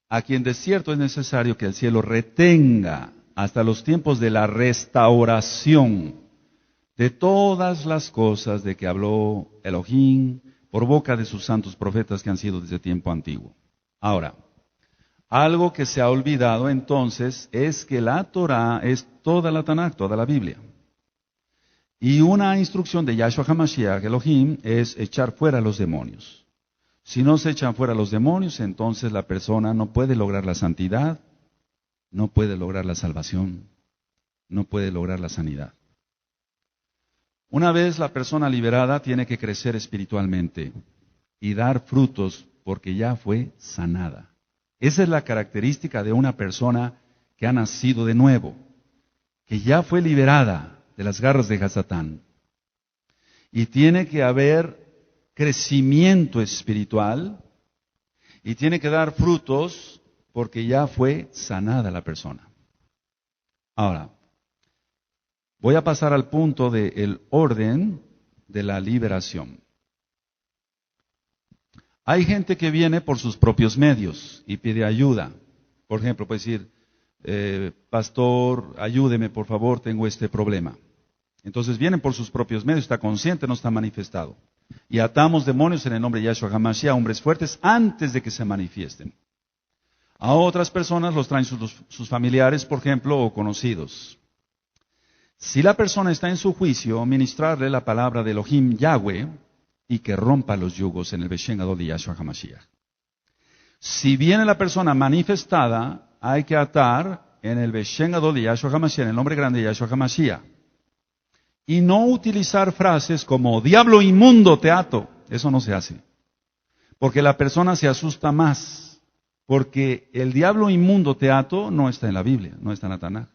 A quien de cierto es necesario que el cielo retenga hasta los tiempos de la restauración de todas las cosas de que habló Elohim por boca de sus santos profetas que han sido desde tiempo antiguo. Ahora, algo que se ha olvidado entonces es que la Torah es toda la Tanaj, toda la Biblia. Y una instrucción de Yahshua HaMashiach, Elohim, es echar fuera a los demonios. Si no se echan fuera los demonios, entonces la persona no puede lograr la santidad, no puede lograr la salvación, no puede lograr la sanidad. Una vez la persona liberada tiene que crecer espiritualmente y dar frutos porque ya fue sanada. Esa es la característica de una persona que ha nacido de nuevo, que ya fue liberada de las garras de Hasatán. Y tiene que haber crecimiento espiritual y tiene que dar frutos porque ya fue sanada la persona. Ahora, voy a pasar al punto del orden de la liberación. Hay gente que viene por sus propios medios y pide ayuda. Por ejemplo, puede decir, pastor, ayúdeme por favor, tengo este problema. Entonces vienen por sus propios medios, está consciente, no está manifestado. Y atamos demonios en el nombre de Yahshua HaMashiach, hombres fuertes, antes de que se manifiesten. A otras personas los traen sus familiares, por ejemplo, o conocidos. Si la persona está en su juicio, ministrarle la palabra de Elohim Yahweh y que rompa los yugos en el Beshen Gadol de Yahshua HaMashiach. Si viene la persona manifestada, hay que atar en el Beshen Gadol de Yahshua HaMashiach, en el nombre grande de Yahshua HaMashiach. Y no utilizar frases como, diablo inmundo te ato. Eso no se hace. Porque la persona se asusta más. Porque el diablo inmundo te ato no está en la Biblia, no está en la Tanaj.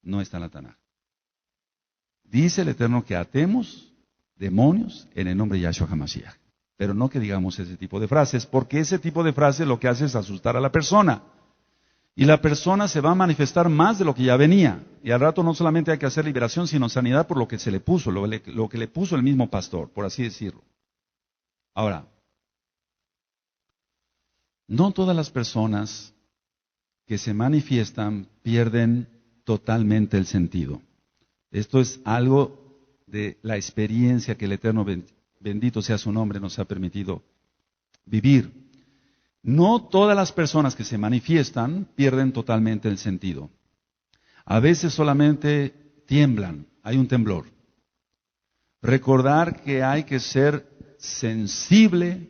No está en la Tanaj. Dice el Eterno que atemos demonios en el nombre de Yahshua HaMashiach. Pero no que digamos ese tipo de frases, porque ese tipo de frases lo que hace es asustar a la persona. Y la persona se va a manifestar más de lo que ya venía. Y al rato no solamente hay que hacer liberación, sino sanidad por lo que se le puso, lo que le puso el mismo pastor, por así decirlo. Ahora, no todas las personas que se manifiestan pierden totalmente el sentido. Esto es algo de la experiencia que el Eterno, bendito sea su nombre, nos ha permitido vivir. No todas las personas que se manifiestan pierden totalmente el sentido. A veces solamente tiemblan, hay un temblor. Recordar que hay que ser sensible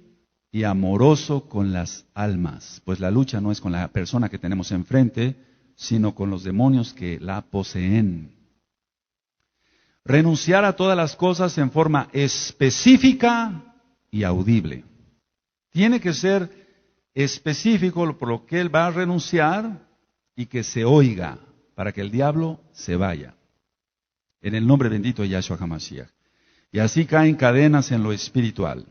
y amoroso con las almas, pues la lucha no es con la persona que tenemos enfrente, sino con los demonios que la poseen. Renunciar a todas las cosas en forma específica y audible. Tiene que ser específico por lo que él va a renunciar y que se oiga para que el diablo se vaya. En el nombre bendito de Yahshua HaMashiach. Y así caen cadenas en lo espiritual.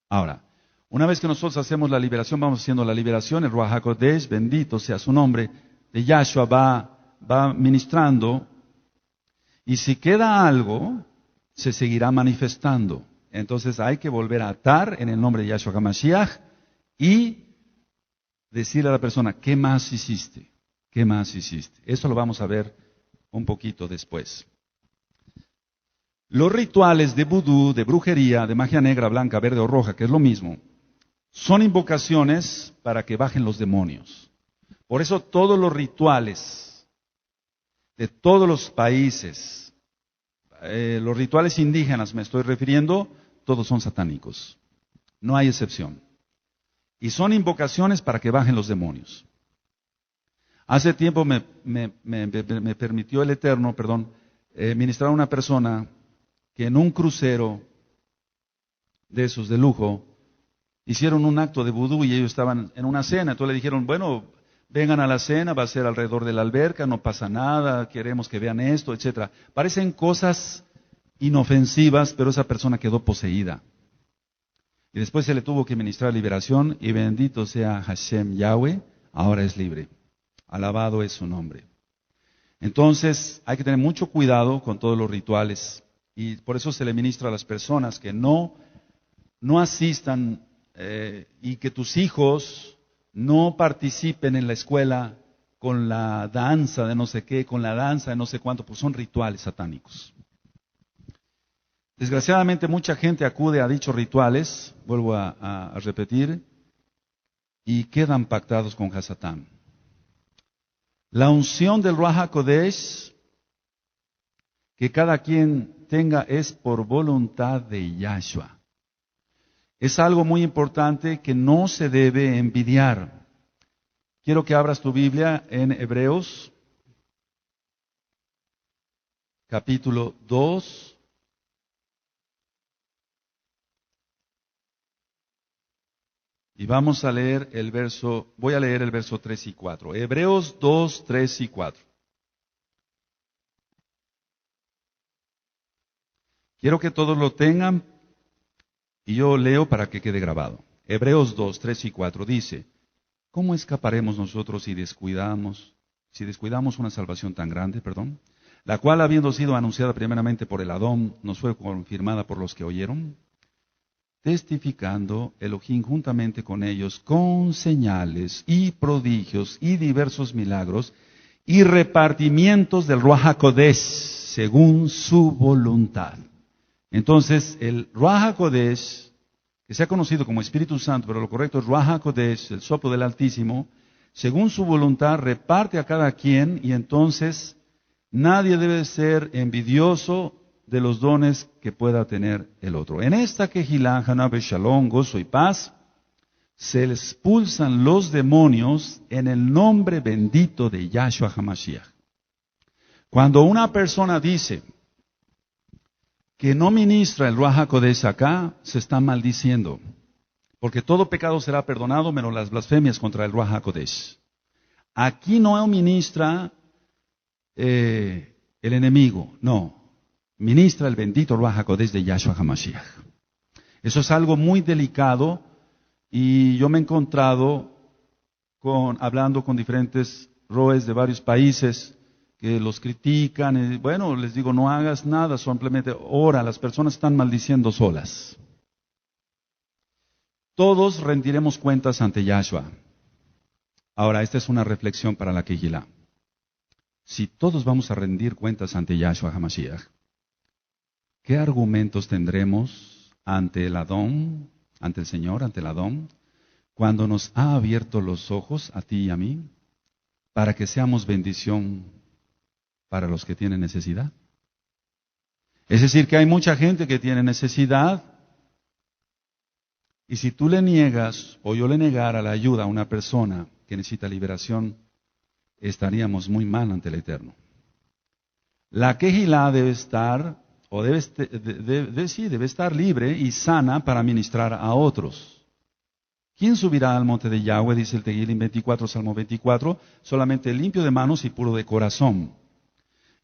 Ahora, una vez que nosotros hacemos la liberación, vamos haciendo la liberación, el Ruach HaKodesh, bendito sea su nombre, de Yahshua va ministrando. Y si queda algo, se seguirá manifestando. Entonces hay que volver a atar en el nombre de Yahshua HaMashiach y decirle a la persona, ¿qué más hiciste? ¿Qué más hiciste? Eso lo vamos a ver un poquito después. Los rituales de vudú, de brujería, de magia negra, blanca, verde o roja, que es lo mismo, son invocaciones para que bajen los demonios. Por eso todos los rituales de todos los países, los rituales indígenas me estoy refiriendo, todos son satánicos. No hay excepción. Y son invocaciones para que bajen los demonios. Hace tiempo me permitió el Eterno, ministrar a una persona que en un crucero de esos de lujo hicieron un acto de vudú y ellos estaban en una cena. Entonces le dijeron, bueno, vengan a la cena, va a ser alrededor de la alberca, no pasa nada, queremos que vean esto, etcétera. Parecen cosas inofensivas, pero esa persona quedó poseída. Y después se le tuvo que ministrar liberación, y bendito sea Hashem Yahweh, ahora es libre. Alabado es su nombre. Entonces, hay que tener mucho cuidado con todos los rituales, y por eso se le ministra a las personas que no asistan y que tus hijos no participen en la escuela con la danza de no sé qué, con la danza de no sé cuánto, pues son rituales satánicos. Desgraciadamente mucha gente acude a dichos rituales, vuelvo a repetir, y quedan pactados con Hasatán. La unción del Ruach HaKodesh que cada quien tenga es por voluntad de Yahshua. Es algo muy importante que no se debe envidiar. Quiero que abras tu Biblia en Hebreos, capítulo 2. Y vamos a leer voy a leer el verso 3 y 4. Hebreos 2, 3 y 4. Quiero que todos lo tengan y yo leo para que quede grabado. Hebreos 2, 3 y 4 dice: ¿Cómo escaparemos nosotros si descuidamos una salvación tan grande, la cual habiendo sido anunciada primeramente por el Adón, nos fue confirmada por los que oyeron? Testificando Elohim juntamente con ellos con señales y prodigios y diversos milagros y repartimientos del Ruach HaKodesh según su voluntad. Entonces, el Ruach HaKodesh, que se ha conocido como Espíritu Santo, pero lo correcto es Ruach HaKodesh, el soplo del Altísimo, según su voluntad reparte a cada quien, y entonces nadie debe ser envidioso de los dones que pueda tener el otro. En esta Kehilá, Haná Shalom, gozo y paz, se expulsan los demonios en el nombre bendito de Yahshua HaMashiach. Cuando una persona dice que no ministra el Ruach HaKodesh acá, se está maldiciendo, porque todo pecado será perdonado menos las blasfemias contra el Ruach HaKodesh. Aquí no ministra el enemigo, no. Ministra el bendito Ruach HaKodesh de Yahshua HaMashiach. Eso es algo muy delicado, y yo me he encontrado hablando con diferentes roes de varios países que los critican, y bueno, les digo, no hagas nada, simplemente ora, las personas están maldiciendo solas. Todos rendiremos cuentas ante Yahshua. Ahora, esta es una reflexión para la Kehilá. Si todos vamos a rendir cuentas ante Yahshua HaMashiach, ¿qué argumentos tendremos ante el Adón, ante el Señor, ante el Adón, cuando nos ha abierto los ojos a ti y a mí, para que seamos bendición para los que tienen necesidad? Es decir, que hay mucha gente que tiene necesidad, y si tú le niegas, o yo le negara la ayuda a una persona que necesita liberación, estaríamos muy mal ante el Eterno. La Kehilá debe estar debe estar libre y sana para ministrar a otros. ¿Quién subirá al monte de Yahweh? Dice el Tehilim 24, Salmo 24, solamente limpio de manos y puro de corazón.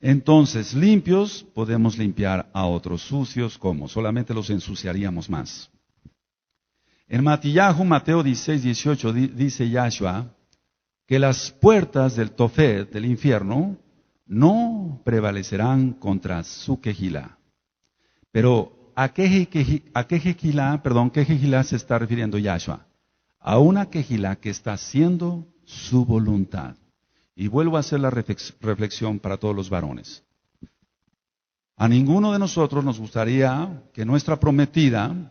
Entonces, limpios podemos limpiar a otros. Sucios, ¿cómo? Solamente los ensuciaríamos más. En Mateo 16, 18, dice Yahshua que las puertas del Tofet, del infierno, no prevalecerán contra su Kehilá. Pero ¿a qué Kehilá se está refiriendo Yahshua? A una Kehilá que está haciendo su voluntad. Y vuelvo a hacer la reflexión para todos los varones. A ninguno de nosotros nos gustaría que nuestra prometida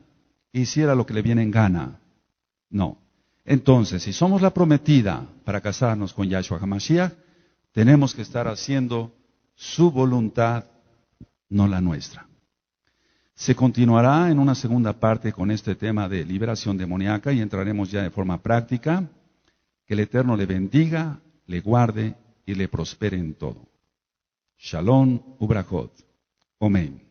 hiciera lo que le viene en gana. No. Entonces, si somos la prometida para casarnos con Yahshua HaMashiach, tenemos que estar haciendo su voluntad, no la nuestra. Se continuará en una segunda parte con este tema de liberación demoníaca, y entraremos ya de forma práctica. Que el Eterno le bendiga, le guarde y le prospere en todo. Shalom Ubrachot. Amén.